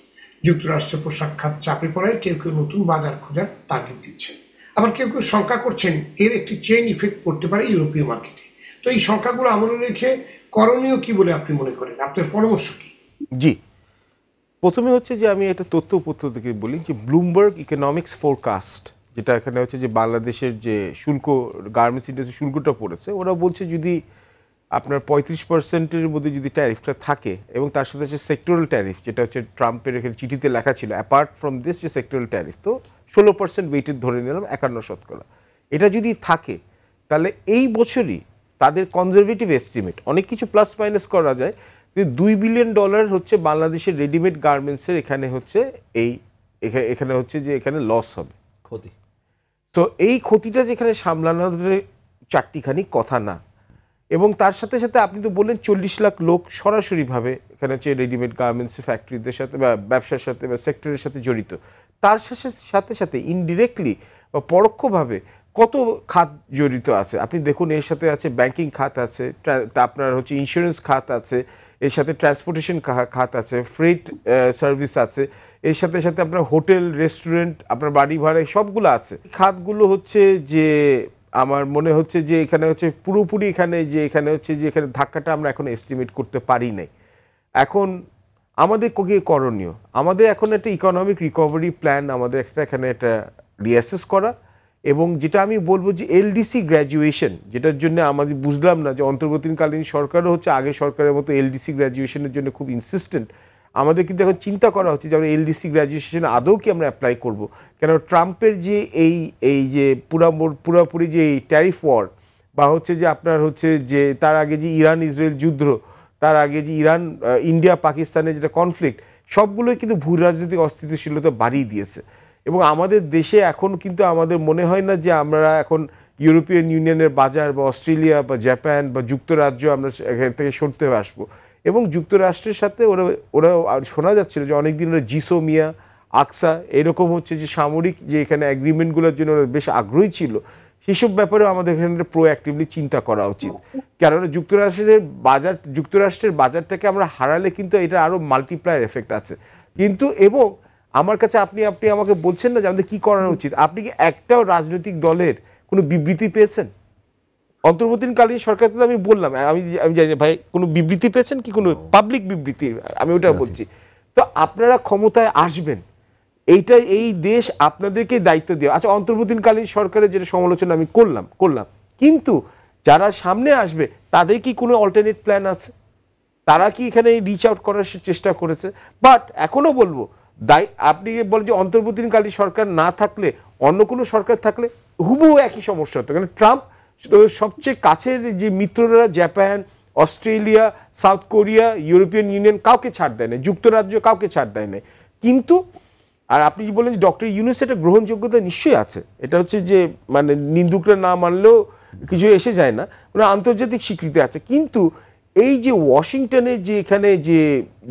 যুক্তরাষ্ট্রের পোশাক খাত চাপে পড়ায় কেউ কেউ নতুন বাজার খোঁজার তাগিদ দিচ্ছেন। আবার কেউ কেউ শঙ্কা করছেন এর একটি চেইন ইফেক্ট পড়তে পারে ইউরোপীয় মার্কেটে। তো এই শঙ্কাগুলো আমলে রেখে করণীয় কি বলে আপনি মনে করেন, আপনার পরামর্শ কি? জি, প্রথমে হচ্ছে যে আমি একটা তথ্যপত্র থেকে বলি যে ব্লুমবার্গ ইকোনমিক্স ফোরকাস্ট, যেটা এখানে হচ্ছে যে বাংলাদেশের যে শুল্ক গার্মেন্টস ইন্ডাস্ট্রি শুল্কটা পড়েছে, ওরা বলছে যদি আপনার 35%-এর মধ্যে যদি ট্যারিফটা থাকে এবং তার সাথে হচ্ছে সেক্টরাল ট্যারিফ, যেটা হচ্ছে ট্রাম্পের এখানে চিঠিতে লেখা ছিল অ্যাপার্ট ফ্রম দিস যে সেক্টরাল ট্যারিফ, তো 16% ওয়েটেড ধরে নিলাম 51%, এটা যদি থাকে তাহলে এই বছরই তাদের কনজারভেটিভ এস্টিমেট, অনেক কিছু প্লাস মাইনাস করা যায়, $2 বিলিয়ন হচ্ছে বাংলাদেশের রেডিমেড গার্মেন্টসের এখানে হচ্ছে এখানে হচ্ছে যে এখানে লস হবে, ক্ষতি। তো এই ক্ষতিটা যেখানে সামলানোর চারটিখানি কথা না। এবং তার সাথে সাথে আপনি তো বললেন 40 লাখ লোক সরাসরিভাবে এখানে হচ্ছে রেডিমেড গার্মেন্টস ফ্যাক্টরিদের সাথে বা ব্যবসার সাথে বা সেক্টরের সাথে জড়িত, তার সাথে সাথে ইনডিরেক্টলি বা পরোক্ষভাবে কত খাত জড়িত আছে আপনি দেখুন। এর সাথে আছে ব্যাংকিং খাত আছে, আপনার হচ্ছে ইন্স্যুরেন্স খাত আছে, এর সাথে ট্রান্সপোর্টেশন খাত আছে, ফ্রেট সার্ভিস আছে, এর সাথে সাথে আপনার হোটেল রেস্টুরেন্ট, আপনার বাড়ি ভাড়া, সবগুলো আছে। খাতগুলো হচ্ছে যে আমার মনে হচ্ছে যে এখানে হচ্ছে পুরোপুরি এখানে হচ্ছে যে এখানে ধাক্কাটা আমরা এখন এস্টিমেট করতে পারি নাই। এখন আমাদের কি করণীয়? আমাদের এখন একটা ইকোনমিক রিকভারি প্ল্যান আমাদের এখানে একটা রিঅ্যাসেস করা, এবং যেটা আমি বলবো যে এলডিসি গ্র্যাজুয়েশন, যেটার জন্য আমাদের বুঝলাম না যে অন্তর্বর্তীকালীন সরকারও হচ্ছে আগের সরকারের মতো এলডিসি গ্র্যাজুয়েশনের জন্য খুব ইনসিস্টেন্ট। আমাদের কিন্তু এখন চিন্তা করা হচ্ছে যে আমরা এলডিসি গ্র্যাজুয়েশন আদৌ কি আমরা অ্যাপ্লাই করব, কেন ট্রাম্পের যে এই যে পুরোপুরি যে ট্যারিফ ওয়ার বা হচ্ছে যে আপনার হচ্ছে যে তার আগে যে ইরান ইসরায়েল যুদ্ধ, তার আগে যে ইরান ইন্ডিয়া পাকিস্তানের যেটা কনফ্লিক্ট, সবগুলোই কিন্তু ভূ রাজনৈতিক অস্থিতিশীলতা বাড়িয়ে দিয়েছে। এবং আমাদের দেশে এখন কিন্তু আমাদের মনে হয় না যে আমরা এখন ইউরোপিয়ান ইউনিয়নের বাজার বা অস্ট্রেলিয়া বা জাপান বা যুক্তরাজ্য আমরা এখান থেকে সরতে আসবো। এবং যুক্তরাষ্ট্রের সাথে ওরা শোনা যাচ্ছিল যে অনেকদিন ওরা জিসোমিয়া, আকসা এরকম হচ্ছে যে সামরিক যে এখানে অ্যাগ্রিমেন্টগুলোর জন্য ওরা বেশ আগ্রহী ছিল, সেসব ব্যাপারেও আমাদের এখানে প্রোঅ্যাক্টিভলি চিন্তা করা উচিত। কেননা যুক্তরাষ্ট্রের বাজারটাকে আমরা হারালে কিন্তু এটা আরও মাল্টিপ্লায়ার এফেক্ট আছে। কিন্তু এবং আমার কাছে আপনি আমাকে বলছেন না যে আমাদের কী করানো উচিত, আপনি কি একটাও রাজনৈতিক দলের কোনো বিবৃতি পেয়েছেন? অন্তর্বর্তীকালীন সরকার থেকে আমি বললাম, আমি জানি না ভাই কোনো বিবৃতি পেয়েছেন কি, কোনো পাবলিক বিবৃতি? আমি ওটা বলছি। তো আপনারা ক্ষমতায় আসবেন, এই দেশ আপনাদেরকে দায়িত্ব দেওয়া। আচ্ছা, অন্তর্বর্তীকালীন সরকারের যেটা সমালোচনা আমি করলাম, কিন্তু যারা সামনে আসবে তাদের কি কোনো অল্টারনেট প্ল্যান আছে? তারা কি এখানে রিচ আউট করার চেষ্টা করেছে? বাট এখনও বলবো আপনি বলেন যে অন্তর্বর্তীকালীন সরকার না থাকলে অন্য কোনো সরকার থাকলে হুবহু একই সমস্যা হতো। কারণ ট্রাম্প সবচেয়ে কাছের যে মিত্ররা Japan, Australia, South Korea, European Union কাউকে ছাড় দেয় না, যুক্তরাজ্য কাউকে ছাড় দেয় না। কিন্তু আর আপনি কি বলেন যে ডক্টর ইউনূস একটা গ্রহণযোগ্যতা নিশ্চয়ই আছে, এটা হচ্ছে যে মানে নিন্দুকরা না মানলেও কিছু এসে যায় না, ওরা আন্তর্জাতিক স্বীকৃতি আছে। কিন্তু এই যে ওয়াশিংটনের যে এখানে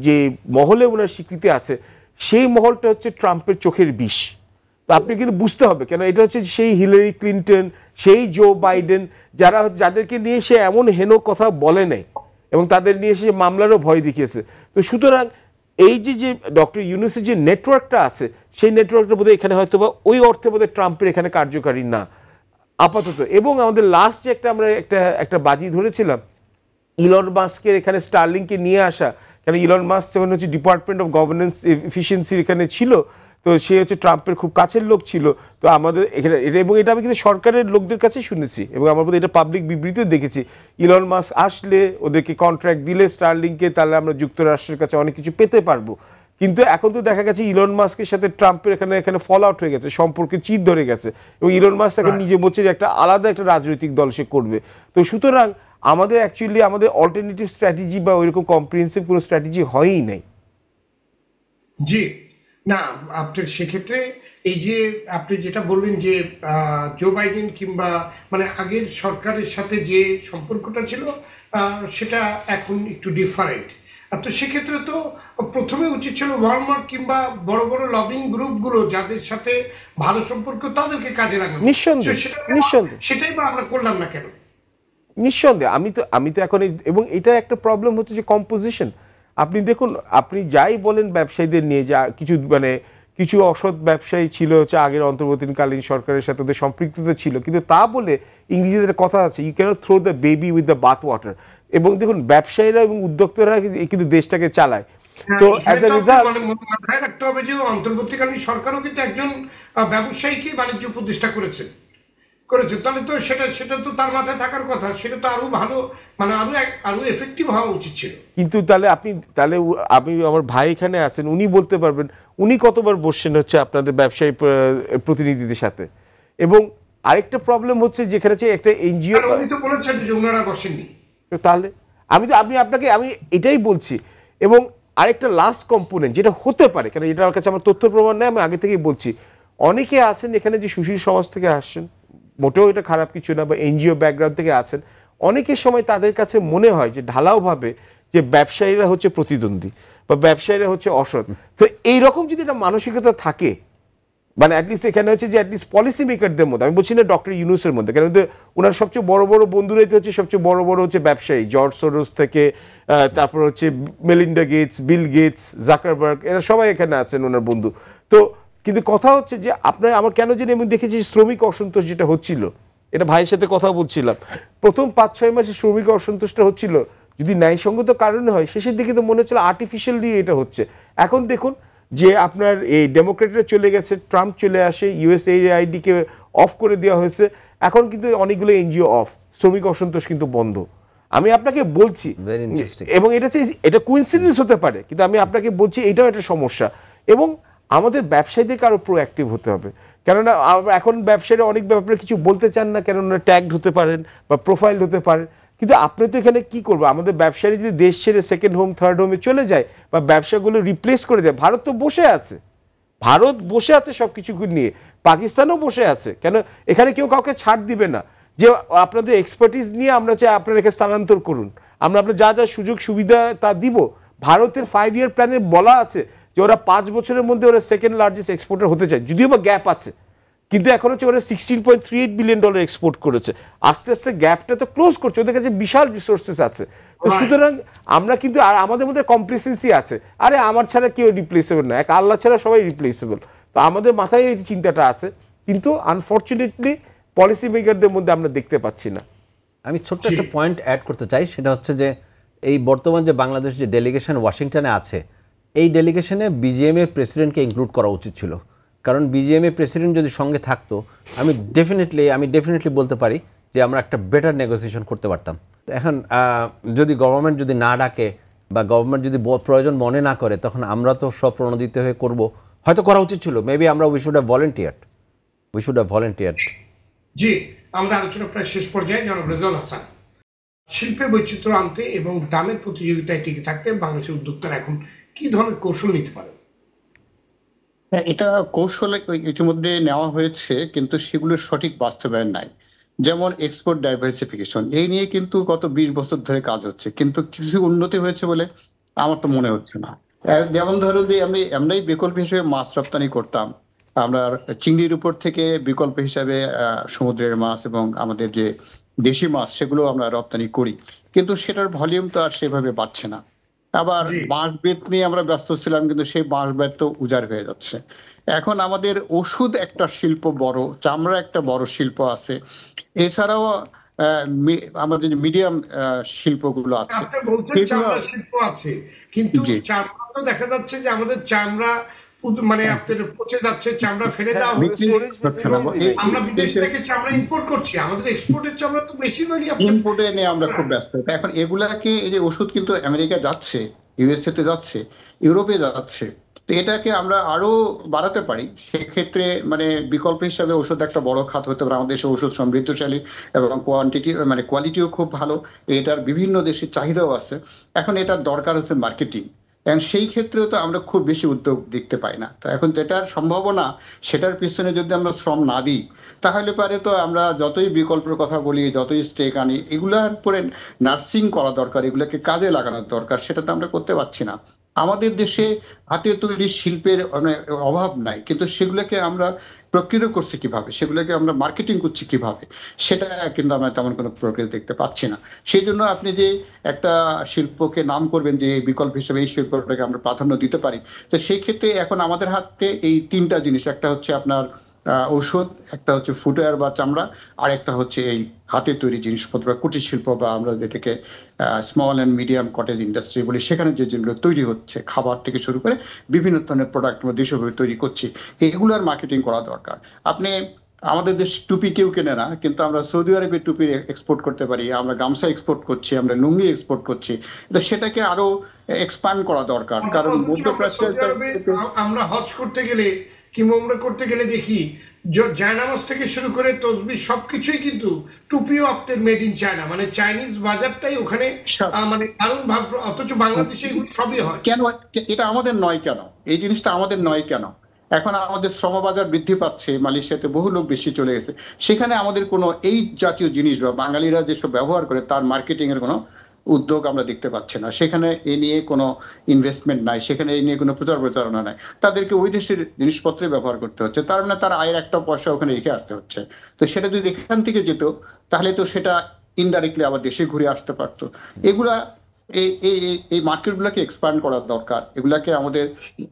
যে মহলে ওনার স্বীকৃতি আছে, সেই মহলটা হচ্ছে ট্রাম্পের চোখের বিষ। তো আপনি কিন্তু বুঝতে হবে, কেন এটা হচ্ছে সেই হিলারি ক্লিন্টন, সেই জো বাইডেন, যাদেরকে নিয়ে সে এমন হেন কথা বলে নাই এবং তাদের নিয়ে সে মামলারও ভয় দেখিয়েছে। তো সুতরাং এই যে ডক্টর ইউনূসের যে নেটওয়ার্কটা আছে, সেই নেটওয়ার্কটা বোধহয় এখানে হয়তো বা ওই অর্থে বোধহয় ট্রাম্পের এখানে কার্যকারী না আপাতত। এবং আমাদের লাস্ট যে আমরা একটা বাজি ধরেছিলাম ইলন মাস্কের এখানে স্টারলিংকে নিয়ে আসা, কেন ইলন মাস্ক যেমন হচ্ছে ডিপার্টমেন্ট অফ গভর্নেন্স এফিসিয়েন্সির এখানে ছিল, তো সে হচ্ছে ট্রাম্পের খুব কাছের লোক ছিল। তো আমাদের এখানে এবং এটা আমি কিন্তু সরকারের লোকদের কাছে শুনেছি এবং আমার বোধহয় এটা পাবলিক বিবৃতিও দেখেছি, ইলন মাস্ক আসলে ওদেরকে কন্ট্রাক্ট দিলে স্টারলিংকে, তাহলে আমরা যুক্তরাষ্ট্রের কাছে অনেক কিছু পেতে পারবো। কিন্তু এখন তো দেখা গেছে ইলন মাস্কের সাথে ট্রাম্পের এখানে ফল আউট হয়ে গেছে, সম্পর্কে চির ধরে গেছে এবং ইলন মাস্ক এখন নিজে বলছে যে একটা আলাদা একটা রাজনৈতিক দল সে করবে। তো সুতরাং আমাদের অ্যাকচুয়ালি আমাদের অল্টারনেটিভ স্ট্র্যাটেজি বা ওইরকম কম্প্রিহেন্সিভ কোনো স্ট্র্যাটেজি হয়ই নাই। জি না, আপনার সেক্ষেত্রে এই যে আপনি যেটা বললেন যে জো বাইডেন কিংবা মানে আগের সরকারের সাথে যে সম্পর্কটা ছিল সেটা এখন একটু ডিফারেন্ট। তো সেক্ষেত্রে তো প্রথমে উচিত ছিল ওয়ালমার্ট কিংবা বড় বড় লবিং গ্রুপগুলো যাদের সাথে ভালো সম্পর্ক তাদেরকে কাজে লাগানো। নিঃসন্দেহে সেটাই বা আমরা করলাম না কেন? নিঃসন্দেহে আমি তো এখন এবং এটা একটা প্রবলেম হচ্ছে যে কম্পোজিশন। আপনি দেখুন, আপনি যাই বলেন ব্যবসায়ীদের নিয়ে, যা কিছু মানে কিছু অসৎ ব্যবসায়ী ছিল হচ্ছে আগের অন্তর্বর্তীকালীন সরকারের সাথে ওদের সম্পৃক্ততা ছিল, কিন্তু তা বলে ইংরেজিদের কথা আছে, you cannot throw the baby with the bath water. এবং দেখুন ব্যবসায়ীরা এবং উদ্যোক্তারা কিন্তু দেশটাকে চালায়। তো অ্যাজ এ রেজাল্ট মাথায় রাখতে হবে যে অন্তর্বর্তীকালীন সরকারও কিন্তু একজন ব্যবসায়ীকে বাণিজ্য প্রতিষ্ঠা করেছে, তাহলে তো সেটা তো তার মাথায় থাকার কথা, সেটা তো আরো ভালো, মানে আরো এফেক্টিভ হওয়া উচিত ছিল। কিন্তু তাহলে আমি আমার ভাই এখানে আছেন, উনি বলতে পারবেন উনি কতবার বসছেন হচ্ছে আপনাদের ব্যবসায়ী প্রতিনিধিদের সাথে। এবং আরেকটা প্রবলেম হচ্ছে যেখানে হচ্ছে একটা এনজিও, উনি তো বলেছেন যে ওনারা বসেননি, তাহলে আমি এটাই বলছি। এবং আরেকটা লাস্ট কম্পোনেন্ট যেটা হতে পারে, কেন এটা আমার কাছে আমার তথ্য প্রমাণ নেই, আমি আগে থেকেই বলছি, অনেকে আছেন এখানে যে সুশীল সমাজ থেকে আসছেন, মোটেও এটা খারাপ কিছু না, বা এনজিও ব্যাকগ্রাউন্ড থেকে আছেন, অনেকের সময় তাদের কাছে মনে হয় যে ঢালাওভাবে যে ব্যবসায়ীরা হচ্ছে প্রতিদ্বন্দ্বী বা ব্যবসায়ীরা হচ্ছে অসৎ। তো এইরকম যদি একটা মানসিকতা থাকে, মানে অ্যাটলিস্ট এখানে হচ্ছে যে অ্যাটলিস্ট পলিসি মেকারদের মধ্যে, আমি বলছি না ডক্টর ইউনূসের মধ্যে, কেন ওনার সবচেয়ে বড় বড় বন্ধুরাই হচ্ছে সবচেয়ে বড় বড় হচ্ছে ব্যবসায়ী, জর্জ সোরস থেকে তারপর হচ্ছে Melinda Gates, Bill Gates, Zuckerberg, এরা সবাই এখানে আছেন ওনার বন্ধু। তো কিন্তু কথা হচ্ছে যে আমার কেন জানি আমি দেখেছি শ্রমিক অসন্তোষ যেটা হচ্ছিল, এটা ভাইয়ের সাথে কথা বলছিলাম, প্রথম 5-6 মাসে শ্রমিক অসন্তোষটা হচ্ছিল যদি ন্যায়সঙ্গত কারণে হয়, শেষের দিকে তো মনে হচ্ছিল আর্টিফিশিয়ালি এটা হচ্ছে। এখন দেখুন যে আপনার এই ডেমোক্রেটরা চলে গেছে, ট্রাম্প চলে আসে, ইউএসএআইডিকে অফ করে দেওয়া হয়েছে, এখন কিন্তু অনেকগুলো এনজিও অফ, শ্রমিক অসন্তোষ কিন্তু বন্ধ। আমি আপনাকে বলছি, এবং এটা কোইন্সিডেন্স হতে পারে, কিন্তু আমি আপনাকে বলছি এটাও একটা সমস্যা। এবং আমাদের ব্যবসায়ীদেরকে আরো প্রোঅ্যাক্টিভ হতে হবে, কেননা এখন ব্যবসায়ীরা অনেক ব্যাপারে কিছু বলতে চান না, কেননা ট্যাগড হতে পারেন বা প্রোফাইল হতে পারেন। কিন্তু আপনি তো এখানে কি করবো, আমাদের ব্যবসায়ী যদি দেশ ছেড়ে সেকেন্ড হোম থার্ড হোমে চলে যায় বা ব্যবসাগুলো রিপ্লেস করে দেয়, ভারত তো বসে আছে, সবকিছু নিয়ে, পাকিস্তানও বসে আছে, কেন এখানে কেউ কাউকে ছাড় দিবে না যে আপনাদের এক্সপার্টিস নিয়ে আমরা চাই আপনাদেরকে স্থানান্তর করুন, আমরা আপনার যা যা সুযোগ সুবিধা তা দিব। ভারতের 5 ইয়ার প্ল্যানে বলা আছে যে ওরা 5 বছরের মধ্যে ওরা সেকেন্ড লার্জেস্ট এক্সপোর্টার হতে চায়, যদিও বা গ্যাপ আছে, কিন্তু এখন হচ্ছে ওরা $16.38 বিলিয়ন এক্সপোর্ট করেছে, আস্তে আস্তে গ্যাপটা তো ক্লোজ করছে, ওদের কাছে বিশাল রিসোর্সেস আছে। তো সুতরাং আমরা কিন্তু আর আমাদের মধ্যে কমপ্লেসেন্সি আছে, আরে আমার ছাড়া কেউ রিপ্লেসেবল না, এক আল্লাহ ছাড়া সবাই রিপ্লেসেবল। তো আমাদের মাথায় এই চিন্তাটা আছে, কিন্তু আনফর্চুনেটলি পলিসি মেকারদের মধ্যে আমরা দেখতে পাচ্ছি না। আমি ছোট্ট একটা পয়েন্ট অ্যাড করতে চাই, সেটা হচ্ছে যে এই বর্তমান যে বাংলাদেশ যে ডেলিগেশন ওয়াশিংটনে আছে, এই ডেলিগেশনে বিজিএম এর প্রেসিডেন্টকে ইনক্লুড করা উচিত ছিল, কারণ বিজিএম এর প্রেসিডেন্ট যদি সঙ্গে থাকতো আমি ডেফিনেটলি বলতে পারি যে আমরা একটা বেটার নেগোসিয়েশন করতে পারতাম। এখন যদি গভর্নমেন্ট যদি না ডাকে বা গভর্নমেন্ট যদি প্রয়োজন মনে না করে, তখন আমরা তো স্বপ্রণোদিত হয়ে করব, হয়তো করা উচিত ছিল, মেবি আমরা উই শুড হ্যাভ ভলেন্টিয়ার্ড। জি, আমাদের আলোচনা প্রায় শেষ পর্যায়ে। জনাব রেজাউল হাসান, শিল্পে বৈচিত্র্য আনতে এবং দামের প্রতিযোগিতায় টিকে থাকতে বাংলাদেশের উদ্যোক্তারা এখন কি ধরনের কৌশল নিতে পারে? এটা কৌশলে ইতিমধ্যে নেওয়া হয়েছে, কিন্তু সেগুলোর সঠিক বাস্তবায়ন নাই। যেমন এক্সপোর্ট ডাইভার্সিফিকেশন, এই নিয়ে কিন্তু গত 20 বছর ধরে কাজ হচ্ছে, কিন্তু কিছু উন্নতি হয়েছে বলে আমার তো মনে হচ্ছে না। যেমন ধরো যে আমরাই বিকল্প হিসেবে মাছ রপ্তানি করতাম, আমরা চিংড়ির উপর থেকে বিকল্প হিসাবে সমুদ্রের মাছ এবং আমাদের যে দেশি মাছ সেগুলো আমরা রপ্তানি করি, কিন্তু সেটার ভলিউম তো আর সেভাবে বাড়ছে না। আবার বাঁশ বেত নিয়ে আমরা ব্যস্ত ছিলাম, কিন্তু সেই বাঁশ বেত তো উজাড় হয়ে যাচ্ছে। এখন আমাদের ওষুধ একটা শিল্প বড়, চামড়া একটা বড় শিল্প আছে, এছাড়াও আমাদের মিডিয়াম শিল্পগুলো আছে। চামড়া শিল্প আছে, কিন্তু চামড়া তো দেখা যাচ্ছে যে আমাদের চামড়া মানে আপনাদের পচে যাচ্ছে, চামড়া ফেলে দেওয়া হচ্ছে, আমরা বিদেশ থেকে চামড়া ইম্পোর্ট করছি, আমাদের এক্সপোর্টের চামড়া তো বেশিরভাগই ইম্পোর্টে নিয়ে আমরা খুব ব্যস্ত। এখন এগুলাকে, এই যে ওষুধ কিন্তু আমেরিকা যাচ্ছে, ইউএসএ তে যাচ্ছে, ইউরোপে যাচ্ছে, তো এটাকে আমরা আরো বাড়াতে পারি। সেক্ষেত্রে মানে বিকল্প হিসাবে ওষুধ একটা বড় খাত হতে পারে। আমাদের দেশে ওষুধ সমৃদ্ধশালী এবং কোয়ালিটিও খুব ভালো, এটার বিভিন্ন দেশের চাহিদাও আছে। এখন এটার দরকার হচ্ছে মার্কেটিং, এবং সেই ক্ষেত্রেও তো আমরা খুব বেশি উদ্যোগ দেখতে পাই না। তো এখন যেটার সম্ভাবনা, সেটার পিছনে যদি আমরা শ্রম না দিই, তাহলে পারে তো আমরা যতই বিকল্পের কথা বলি, যতই স্টেক আনি, এগুলার পরে নার্সিং করা দরকার, এগুলোকে কাজে লাগানোর দরকার, সেটা তো আমরা করতে পারছি না। আমাদের দেশে হাতে তৈরি শিল্পের অভাব নাই, কিন্তু সেগুলোকে আমরা প্রক্রিয়া করছি কিভাবে, সেগুলোকে আমরা মার্কেটিং করছি কিভাবে, সেটা কিন্তু আমরা তেমন কোনো প্রোগ্রেস দেখতে পাচ্ছি না। সেই জন্য আপনি যে একটা শিল্পকে নাম করবেন যে বিকল্প হিসেবে এই শিল্পটাকে আমরা প্রাধান্য দিতে পারি, তো সেই ক্ষেত্রে এখন আমাদের হাতে এই তিনটা জিনিস, একটা হচ্ছে আপনার ঔষধ, একটা হচ্ছে ফুটওয়্যার বা চামড়া, আর একটা হচ্ছে এই হাতে তৈরি জিনিসপত্র বা কুটির শিল্প বা আমরা যেটাকে small and medium cottage industry বলি, সেখানে যে যেগুলো তৈরি হচ্ছে খাবার থেকে শুরু করে বিভিন্ন ধরনের প্রোডাক্ট আমরা দেশীয়ভাবে তৈরি করছি, এইগুলোর মার্কেটিং করা দরকার। আপনি আমাদের দেশ টুপি কেউ কেনে না, কিন্তু আমরা সৌদি আরবে টুপি এক্সপোর্ট করতে পারি, আমরা গামছা এক্সপোর্ট করছি, আমরা লুঙ্গি এক্সপোর্ট করছি, তো সেটাকে আরো এক্সপ্যান্ড করা দরকার। কারণ আমরা হজ করতে গেলে কিংবা আমরা করতে গেলে দেখি জায়নামাজ থেকে শুরু করে তসবিহ সবকিছুই কিন্তু টুপিও আপনার মেড ইন চায়না, মানে চাইনিজ বাজারটাই ওখানে মানে দারুণ ভাব, অথচ বাংলাদেশে এগুলো সবই হয়। কেন এটা আমাদের নয় কেন? এই জিনিসটা আমাদের নয় কেন? এখন আমাদের শ্রমবাজার বৃদ্ধি পাচ্ছে, মালয়েশিয়াতে বহু লোক বেশি চলে গেছে, সেখানে আমাদের কোনো এই জাতীয় জিনিস বা বাঙালিরা যেসব ব্যবহার করে তার মার্কেটিং এর কোনো উদ্যোগ আমরা দেখতে পাচ্ছি না। সেখানে এ নিয়ে কোনো ইনভেস্টমেন্ট নাই, সেখানে এই নিয়ে কোনো প্রচার প্রচারণা নাই, তাদেরকে ওই দেশের জিনিসপত্রে ব্যবহার করতে হচ্ছে, তার মানে তার আয়ের একটা পয়সা ওখানে রেখে আসতে হচ্ছে। তো সেটা যদি এখান থেকে যেত তাহলে তো সেটা ইনডাইরেক্টলি আবার দেশে ঘুরে আসতে পারতো। এগুলা এই মার্কেটগুলোকে এক্সপ্যান্ড করা দরকার, এগুলাকে আমাদের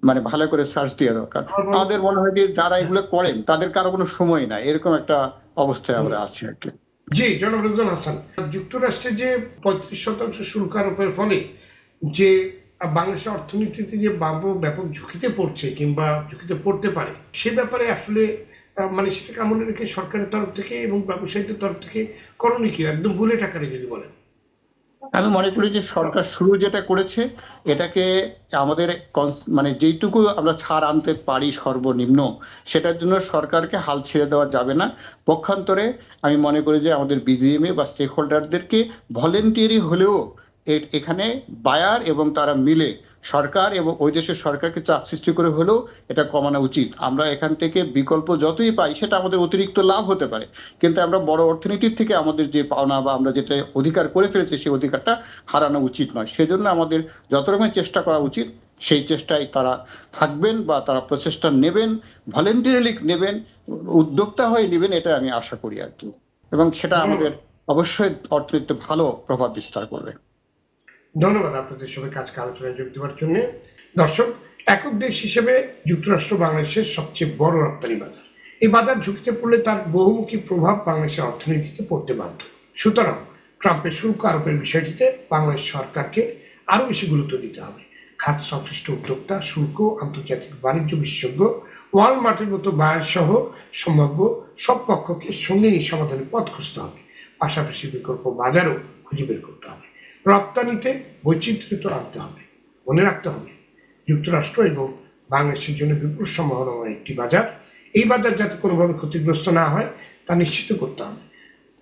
মানে ভালো করে সার্চ দেওয়া দরকার। আমাদের মনে হয় যে যারা এগুলো করেন তাদের কারো কোনো সময় নাই, এরকম একটা অবস্থায় আমরা আছি আর কি। জি, জনাব রেজওয়ান হাসান, যুক্তরাষ্ট্রে যে 35% শুল্ক আরোপের ফলে যে বাংলাদেশের অর্থনীতিতে যে ব্যাপক ঝুঁকিতে পড়ছে কিংবা ঝুঁকিতে পড়তে পারে, সে ব্যাপারে আসলে মানে সেটাকে আমলে রেখে সরকারের তরফ থেকে এবং ব্যবসায়ীদের তরফ থেকে করণীয় কি, একদম বুলেট আকারে যদি বলেন? আমি মনে করি যে সরকার শুরু যেটা করেছে এটাকে আমাদের মানে যেইটুকু আমরা ছাড় আনতে পারি সর্বনিম্ন, সেটার জন্য সরকারকে হাল ছেড়ে দেওয়া যাবে না। পক্ষান্তরে আমি মনে করি যে আমাদের বিজিএমএ বা স্টেক হোল্ডারদেরকে ভলেন্টিয়ারি হলেও এখানে বায়ার এবং তারা মিলে সরকার এবং ওই দেশের সরকারকে চাপ সৃষ্টি করে হলেও এটা কমানো উচিত। আমরা এখান থেকে বিকল্প যতই পাই সেটা আমাদের অতিরিক্ত লাভ হতে পারে, কিন্তু আমরা বড় অর্থনীতির থেকে আমাদের যে পাওনা বা আমরা যেটা অধিকার করে ফেলেছি সেই অধিকারটা হারানো উচিত নয়। সেজন্য আমাদের যত রকমের চেষ্টা করা উচিত সেই চেষ্টায় তারা থাকবেন বা তারা প্রচেষ্টা নেবেন, ভলেন্টারিলি নেবেন, উদ্যোক্তা হয়ে নেবেন, এটা আমি আশা করি আর কি। এবং সেটা আমাদের অবশ্যই অর্থনীতিতে ভালো প্রভাব বিস্তার করবে। ধন্যবাদ আপনাদের সবাইকে আজকে আলোচনায় যোগ দেওয়ার জন্য। দর্শক, একক দেশ হিসেবে যুক্তরাষ্ট্র বাংলাদেশের সবচেয়ে বড় রপ্তানি বাজার। এই বাজার ঝুঁকিতে পড়লে তার বহুমুখী প্রভাব বাংলাদেশের অর্থনীতিতে পড়তে বাধ্য। সুতরাং ট্রাম্পের শুল্ক আরোপের বিষয়টিতে বাংলাদেশ সরকারকে আরো বেশি গুরুত্ব দিতে হবে। খাত সংশ্লিষ্ট উদ্যোক্তা, শুল্ক, আন্তর্জাতিক বাণিজ্য বিশেষজ্ঞ, ওয়ালমার্টের মতো বায়ার সহ সম্ভাব্য সব পক্ষকে সঙ্গে নিয়ে সমাধানের পথ খুঁজতে হবে। পাশাপাশি বিকল্প বাজারও খুঁজে বের করতে হবে। রপ্তানিতে বৈচিত্র্য তো আনতে হবে। মনে রাখতে হবে যুক্তরাষ্ট্র এবং বাংলাদেশের জন্য বিপুল সম্ভাবনাময় একটি বাজার। এই বাজার যাতে কোনোভাবে ক্ষতিগ্রস্ত না হয় তা নিশ্চিত করতে হবে।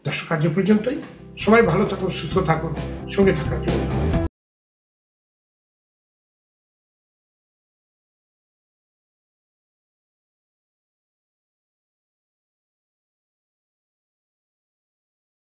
দর্শক, আজ পর্যন্তই। সবাই ভালো থাকুন, সুস্থ থাকুন, সঙ্গে থাকার জন্য